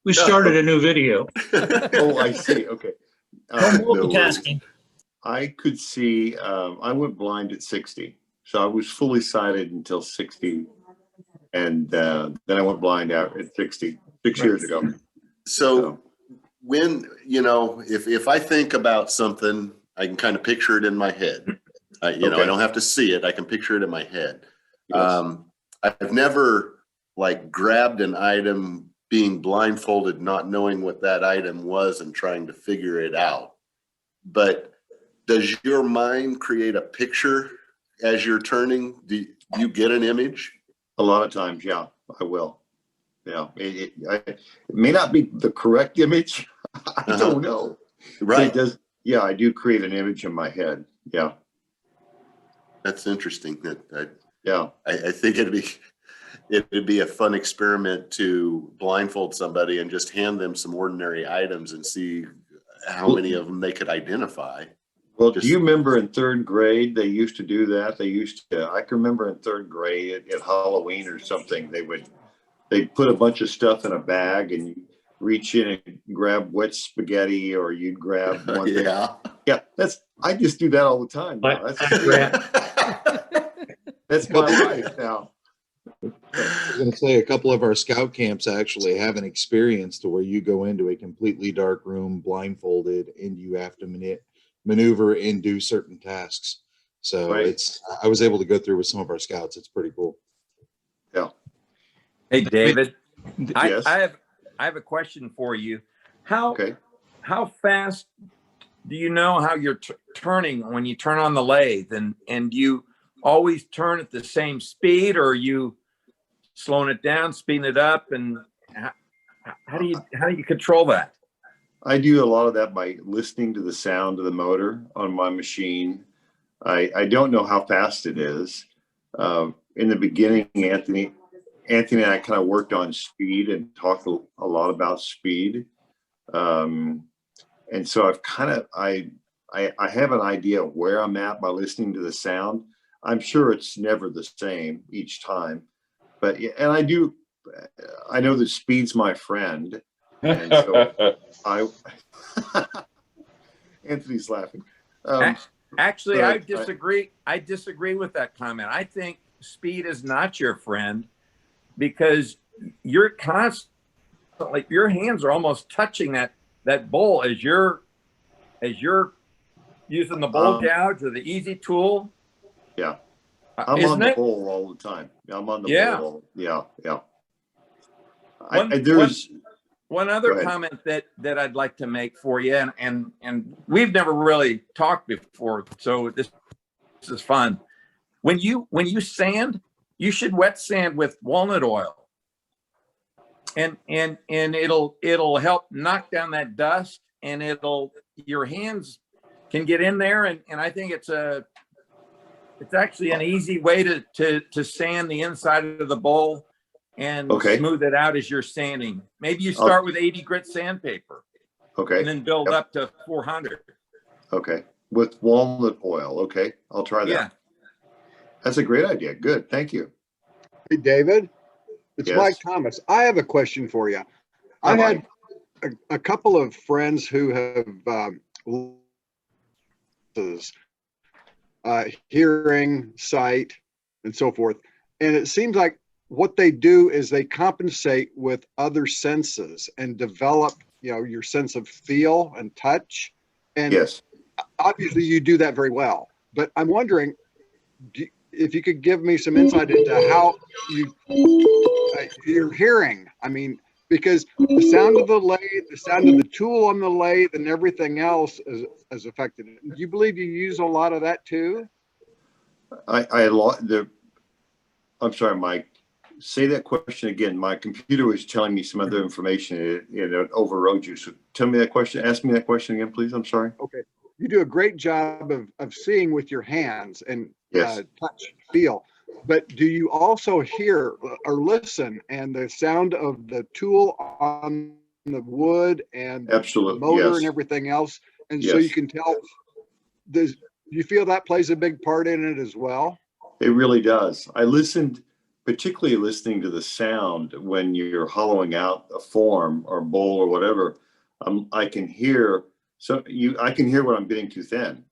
We started a new video. Oh, I see. Okay. No No multitasking. I could see, I went blind at 60. So I was fully sighted until 60. And then I went blind out at 60, 6 years ago. So when, if I think about something, I can kind of picture it in my head. I don't have to see it. I can picture it in my head. Yes. I've never like grabbed an item being blindfolded, not knowing what that item was and trying to figure it out. But does your mind create a picture as you're turning? Do you get an image? A lot of times, yeah, I will. Yeah, it may not be the correct image. I don't know. Right. It does. Yeah, I do create an image in my head. Yeah. That's interesting. Yeah. I think it'd be a fun experiment to blindfold somebody and just hand them some ordinary items and see how many of them they could identify. Well, do you remember in third grade, they used to do that? I can remember in third grade at Halloween or something, they'd put a bunch of stuff in a bag and you reach in and grab wet spaghetti, or you'd grab one. Yeah. Yeah. I just do that all the time now. That's my life now. I was going to say, a couple of our scout camps actually have an experience to where you go into a completely dark room blindfolded and you have to maneuver and do certain tasks. So Right. I was able to go through with some of our scouts. It's pretty cool. Yeah. Hey, David, Yes. I have a question for you. How fast do you know how you're turning when you turn on the lathe, and do you always turn at the same speed, or are you slowing it down, speeding it up, and how do you control that? I do a lot of that by listening to the sound of the motor on my machine. I don't know how fast it is. In the beginning, Anthony and I kind of worked on speed and talked a lot about speed. And so I have an idea of where I'm at by listening to the sound. I'm sure it's never the same each time, but I know that speed's my friend. And so Anthony's laughing. Actually, I disagree. I disagree with that comment. I think speed is not your friend, because you're constantly, your hands are almost touching that bowl as you're using the bowl gouge or the easy tool. Yeah, I'm on the bowl all the time. I'm on the bowl. Yeah. One other comment that I'd like to make for you, and we've never really talked before, so this is fun. When you sand, you should wet sand with walnut oil, and it'll help knock down that dust, and your hands can get in there, and I think it's actually an easy way to sand the inside of the bowl and smooth it out as you're sanding. Maybe you start with 80 grit sandpaper. Okay. And then build up to 400. Okay. With walnut oil. Okay. I'll try that. Yeah. That's a great idea. Good. Thank you. Hey, David. It's Mike Thomas. I have a question for you. I've had a couple of friends who have hearing, sight, and so forth. And it seems like what they do is they compensate with other senses and develop, your sense of feel and touch. And obviously you do that very well. But I'm wondering if you could give me some insight into how your hearing. I mean, because the sound of the lathe, the sound of the tool on the lathe and everything else is affected. Do you believe you use a lot of that too? I'm sorry, Mike. Say that question again. My computer was telling me some other information. It overrode you. So tell me that question. Ask me that question again, please. I'm sorry. Okay. You do a great job of seeing with your hands and Yes. touch, feel. But do you also hear or listen and the sound of the tool on the wood and Absolutely. the motor Yes. and everything else? And so Yes. you can tell, do you feel that plays a big part in it as well? It really does. I listened, particularly listening to the sound when you're hollowing out a form or bowl or whatever. I can hear, I can hear when I'm getting too thin.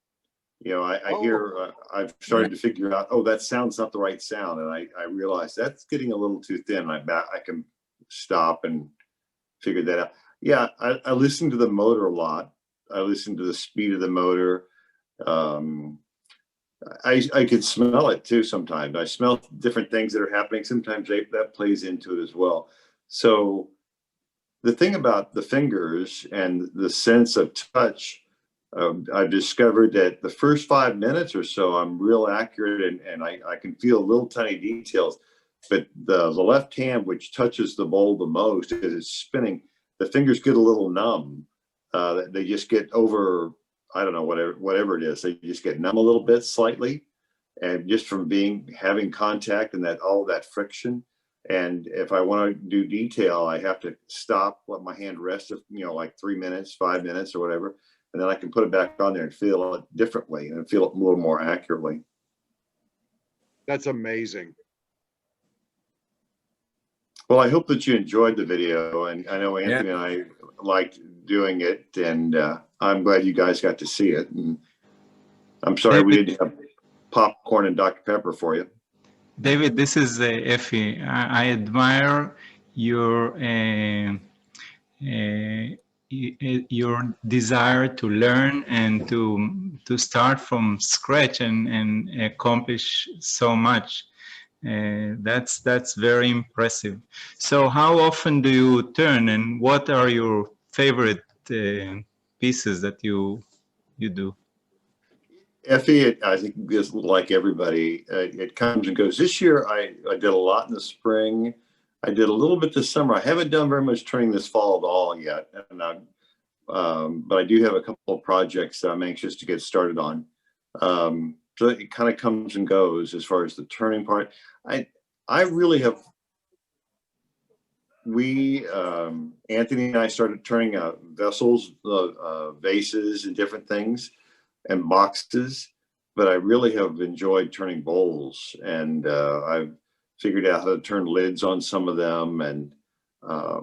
I hear, I've started to figure out, oh, that sound's not the right sound. And I realize that's getting a little too thin. I can stop and figure that out. Yeah, I listen to the motor a lot. I listen to the speed of the motor. I can smell it too sometimes. I smell different things that are happening. Sometimes that plays into it as well. So the thing about the fingers and the sense of touch, I've discovered that the first 5 minutes or so, I'm real accurate and I can feel little tiny details. But the left hand, which touches the bowl the most, as it's spinning, the fingers get a little numb. They just get over, I don't know, whatever it is. They just get numb a little bit slightly, and just from having contact and all that friction. And if I want to do detail, I have to stop, let my hand rest, like 3 minutes, 5 minutes or whatever. And then I can put it back on there and feel it differently and feel it a little more accurately. That's amazing. Well, I hope that you enjoyed the video, and I know Anthony and I liked doing it, and I'm glad you guys got to see it. And I'm sorry we didn't have popcorn and Dr. Pepper for you. David, this is Effie. I admire your desire to learn and to start from scratch and accomplish so much. That's very impressive. So how often do you turn, and what are your favorite pieces that you do? Effie, I think is like everybody, it comes and goes. This year, I did a lot in the spring. I did a little bit this summer. I haven't done very much turning this fall at all yet, and but I do have a couple of projects that I'm anxious to get started on. So it kind of comes and goes as far as the turning part. I really have. Anthony and I started turning vessels, vases, and different things, and boxes, but I really have enjoyed turning bowls, and I've figured out how to turn lids on some of them, and I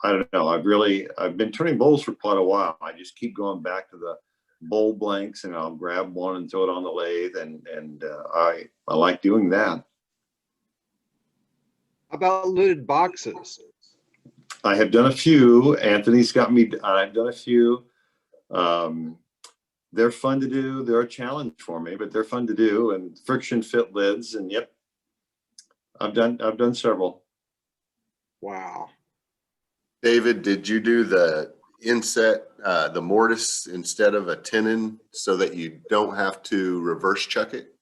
don't know, I've been turning bowls for quite a while. I just keep going back to the bowl blanks, and I'll grab one and throw it on the lathe, and I like doing that. How about lidded boxes? I have done a few. Anthony's got me, I've done a few. They're fun to do. They're a challenge for me, but they're fun to do, and friction fit lids. And yep, I've done several. Wow. David, did you do the inset, the mortise instead of a tenon so that you don't have to reverse chuck it?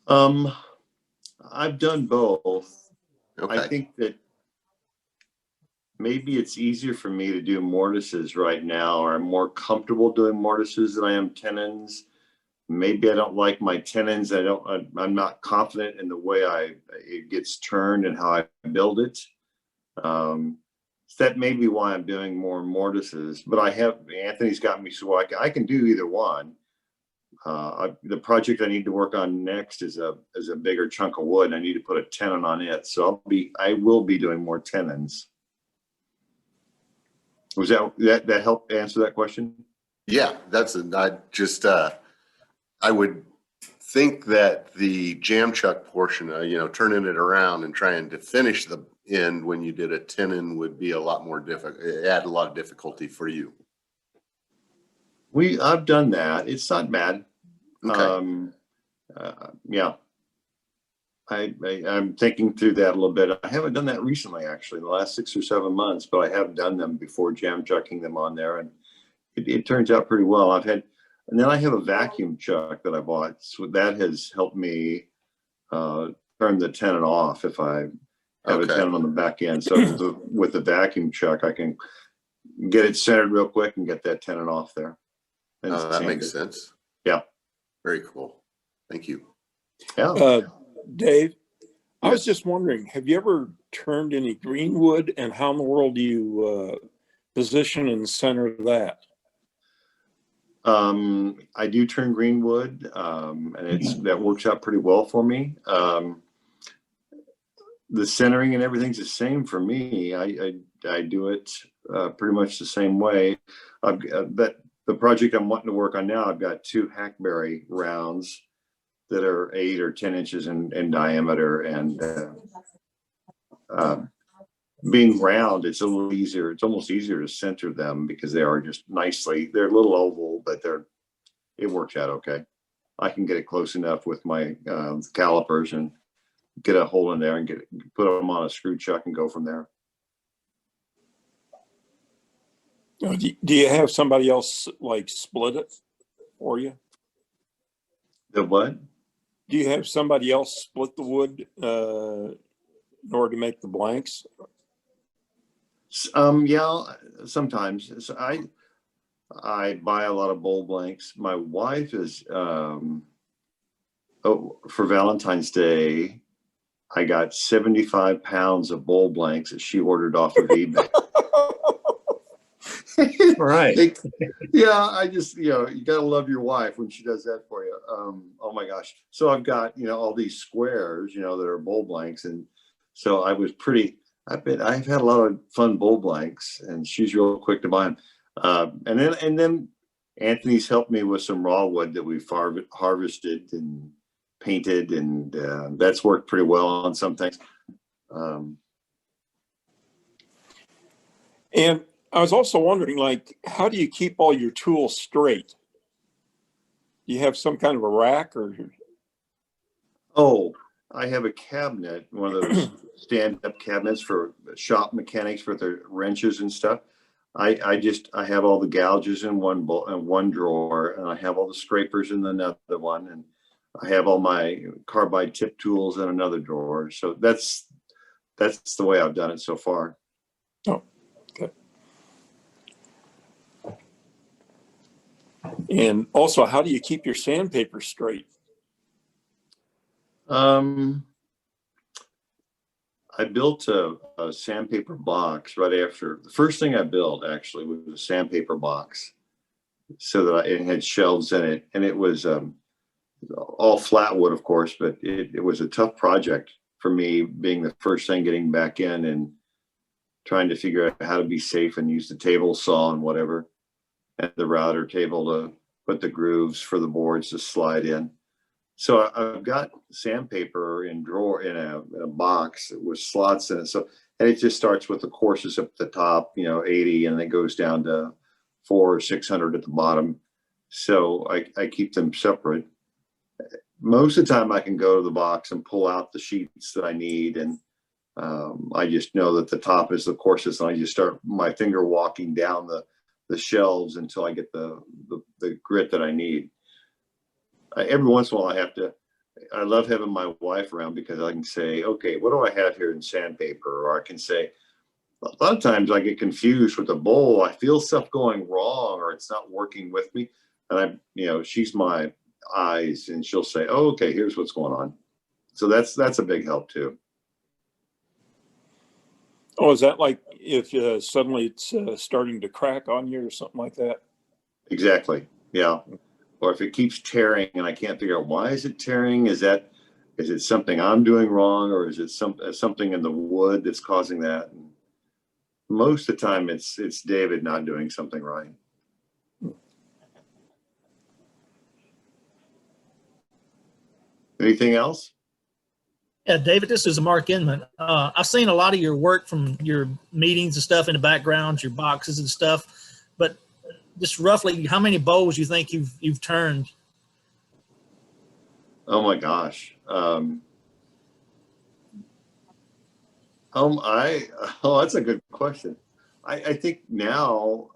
I've done both. Okay. I think that maybe it's easier for me to do mortises right now, or I'm more comfortable doing mortises than I am tenons. Maybe I don't like my tenons. I'm not confident in the way it gets turned and how I build it. So that may be why I'm doing more mortises, but Anthony's got me so I can do either one. The project I need to work on next is a bigger chunk of wood. I need to put a tenon on it. So I will be doing more tenons. Was that help answer that question? Yeah, I would think that the jam chuck portion, turning it around and trying to finish the end when you did a tenon would be a lot more difficult, add a lot of difficulty for you. I've done that. It's not bad. Okay. Yeah. I'm thinking through that a little bit. I haven't done that recently, actually, in the last 6 or 7 months, but I have done them before, jam chucking them on there, and it turns out pretty well. And then I have a vacuum chuck that I bought, so that has helped me turn the tenon off if I have a tenon on the back end. So with the vacuum chuck, I can get it centered real quick and get that tenon off there. And that makes sense. Yeah. Very cool. Thank you. Yeah. Dave, I was just wondering, have you ever turned any greenwood, and how in the world do you position and center that? I do turn greenwood, and that works out pretty well for me. The centering and everything's the same for me. I do it pretty much the same way. But the project I'm wanting to work on now, I've got 2 hackberry rounds that are 8 or 10 inches in diameter, and being round, it's a little easier. It's almost easier to center them because they are just nicely. They're a little oval, but it works out okay. I can get it close enough with my calipers and get a hole in there and put them on a screw chuck and go from there. Do you have somebody else like split it for you? The what? Do you have somebody else split the wood in order to make the blanks? Yeah, sometimes. So I buy a lot of bowl blanks. My wife is for Valentine's Day, I got 75 pounds of bowl blanks that she ordered off of eBay. Right. Yeah, I just, you gotta love your wife when she does that for you. Oh my gosh. So I've got, all these squares, that are bowl blanks. And so I've had a lot of fun bowl blanks, and she's real quick to buy them. And then Anthony's helped me with some raw wood that we've harvested and painted, and that's worked pretty well on some things. And I was also wondering, how do you keep all your tools straight? Do you have some kind of a rack or? Oh, I have a cabinet, one of those stand-up cabinets for shop mechanics for their wrenches and stuff. I have all the gouges in one drawer, and I have all the scrapers in another one, and I have all my carbide tip tools in another drawer. So that's the way I've done it so far. Oh, okay. And also, how do you keep your sandpaper straight? I built a sandpaper box right after. The first thing I built actually was a sandpaper box, so that it had shelves in it, and it was all flat wood, of course, but it was a tough project for me, being the first thing getting back in and trying to figure out how to be safe and use the table saw and whatever, and the router table to put the grooves for the boards to slide in. So I've got sandpaper in a box with slots in it. So, and it just starts with the courses up at the top, 80, and it goes down to 400 or 600 at the bottom. So I keep them separate. Most of the time I can go to the box and pull out the sheets that I need. And I just know that the top is the courses, and I just start my finger walking down the shelves until I get the grit that I need. Every once in a while I love having my wife around, because I can say, okay, what do I have here in sandpaper? Or I can say, a lot of times I get confused with the bowl. I feel stuff going wrong, or it's not working with me. And she's my eyes, and she'll say, oh, okay, here's what's going on. So that's a big help too. Oh, is that like if suddenly it's starting to crack on you or something like that? Exactly. Yeah. Or if it keeps tearing and I can't figure out why is it tearing, is it something I'm doing wrong, or is it something in the wood that's causing that? And most of the time it's David not doing something right. Anything else? Yeah, David, this is Mark Inman. I've seen a lot of your work from your meetings and stuff in the background, your boxes and stuff, but just roughly how many bowls you think you've turned? Oh my gosh. That's a good question. I think now,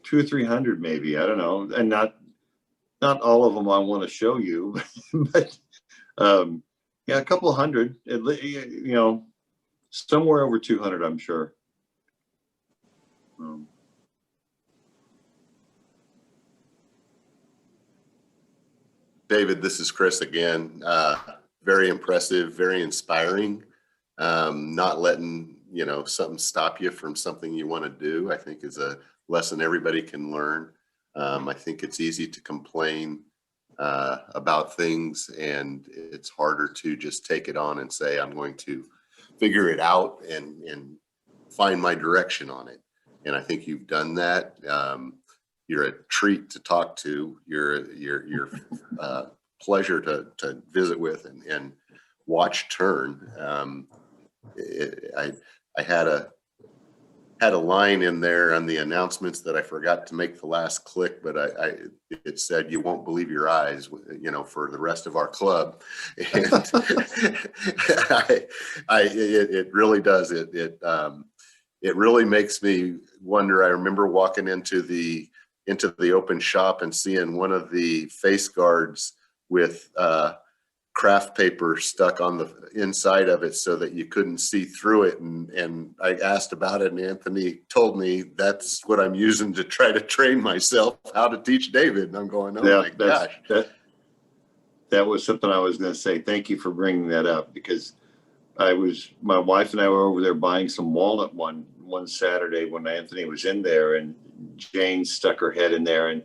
200 or 300 maybe, I don't know. And not all of them I want to show you, but, yeah, a couple of hundred, you know, somewhere over 200, I'm sure. David, this is Chris again. Very impressive, very inspiring. Not letting, you know, something stop you from something you want to do, I think is a lesson everybody can learn. I think it's easy to complain about things, and it's harder to just take it on and say, I'm going to figure it out and find my direction on it. And I think you've done that. You're a treat to talk to. You're pleasure to visit with and watch turn. I had a line in there on the announcements that I forgot to make the last click, but it said, "You won't believe your eyes," you know, for the rest of our club. And it really does. It really makes me wonder. I remember walking into the open shop and seeing one of the face guards with craft paper stuck on the inside of it so that you couldn't see through it. And I asked about it, and Anthony told me that's what I'm using to try to train myself how to teach David. And I'm going, oh my gosh. That was something I was going to say. Thank you for bringing that up, because my wife and I were over there buying some walnut one Saturday when Anthony was in there, and Jane stuck her head in there and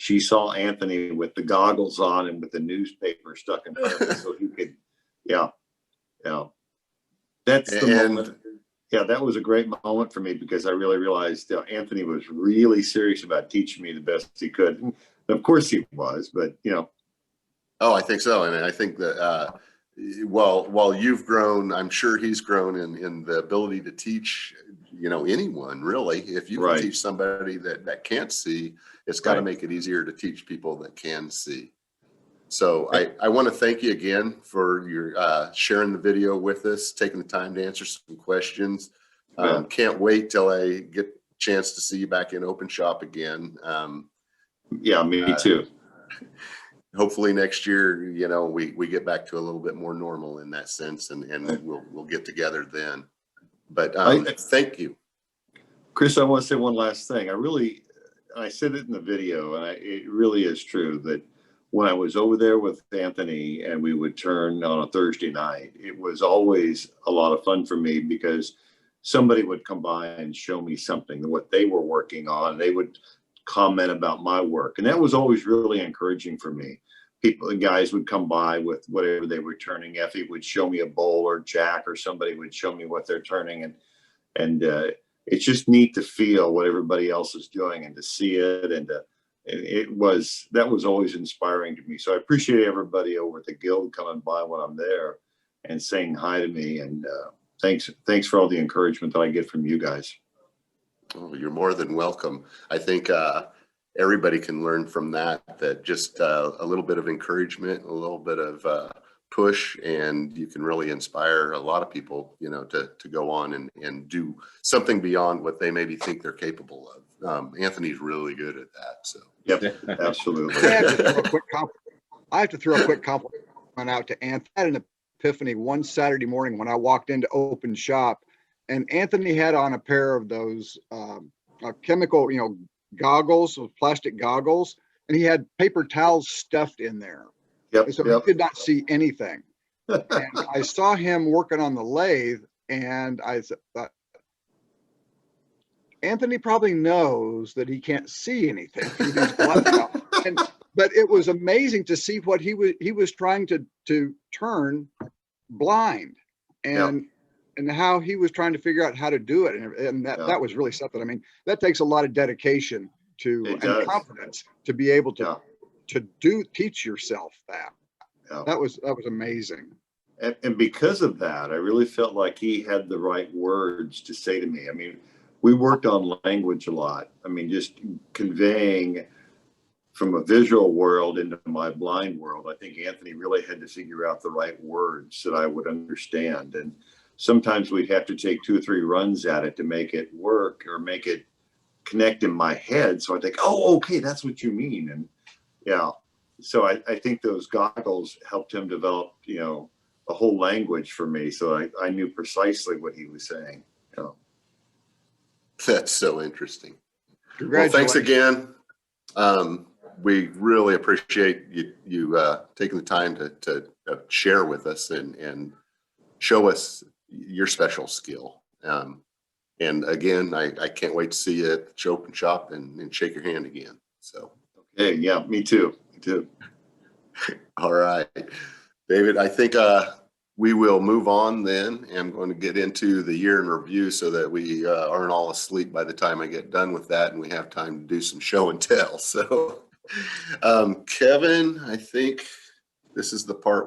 she saw Anthony with the goggles on and with the newspaper stuck in front of him so he could, yeah. That's the moment. Yeah, that was a great moment for me, because I really realized Anthony was really serious about teaching me the best he could. And of course he was, but you know. Oh, I think so. And I think that while you've grown, I'm sure he's grown in the ability to teach, you know, anyone really. If you can teach somebody that can't see, it's got to make it easier to teach people that can see. So I want to thank you again for your sharing the video with us, taking the time to answer some questions. Can't wait till I get a chance to see you back in open shop again. Yeah, me too. Hopefully next year, you know, we get back to a little bit more normal in that sense, and we'll get together then. But thank you. Chris, I want to say one last thing. I said it in the video, and it really is true that when I was over there with Anthony and we would turn on a Thursday night, it was always a lot of fun for me, because somebody would come by and show me something, what they were working on. They would comment about my work, and that was always really encouraging for me. Guys would come by with whatever they were turning. Effie would show me a bowl, or Jack or somebody would show me what they're turning, and it's just neat to feel what everybody else is doing and to see it, and that was always inspiring to me. So I appreciate everybody over at the Guild coming by when I'm there and saying hi to me, and thanks for all the encouragement that I get from you guys. Oh, you're more than welcome. I think everybody can learn from that just a little bit of encouragement, a little bit of push, and you can really inspire a lot of people, you know, to go on and do something beyond what they maybe think they're capable of. Anthony's really good at that. So yep, absolutely. I have to throw a quick compliment out to Anthony. I had an epiphany one Saturday morning when I walked into open shop, and Anthony had on a pair of those chemical, you know, goggles, those plastic goggles, and he had paper towels stuffed in there. Yep. So he could not see anything. And I saw him working on the lathe, and I thought, Anthony probably knows that he can't see anything through these glasses. But it was amazing to see what he was trying to turn blind, and how he was trying to figure out how to do it, and that was really something. I mean, that takes a lot of dedication and confidence to be able to teach yourself that. That was amazing. And because of that, I really felt like he had the right words to say to me. I mean, we worked on language a lot. I mean, just conveying from a visual world into my blind world. I think Anthony really had to figure out the right words that I would understand. And sometimes we'd have to take 2 or 3 runs at it to make it work or make it connect in my head. So I think, oh, okay, that's what you mean. And yeah, so I think those goggles helped him develop, you know, a whole language for me. So I knew precisely what he was saying. You know. That's so interesting. Well, Congratulations. thanks again. We really appreciate you taking the time to share with us and show us your special skill. And again, I can't wait to see you at the open shop and shake your hand again. So. Okay, yeah, me too. Me too. All right, David, I think we will move on then. I'm going to get into the year in review so that we aren't all asleep by the time I get done with that and we have time to do some show and tell. So, Kevin, I think this is the part where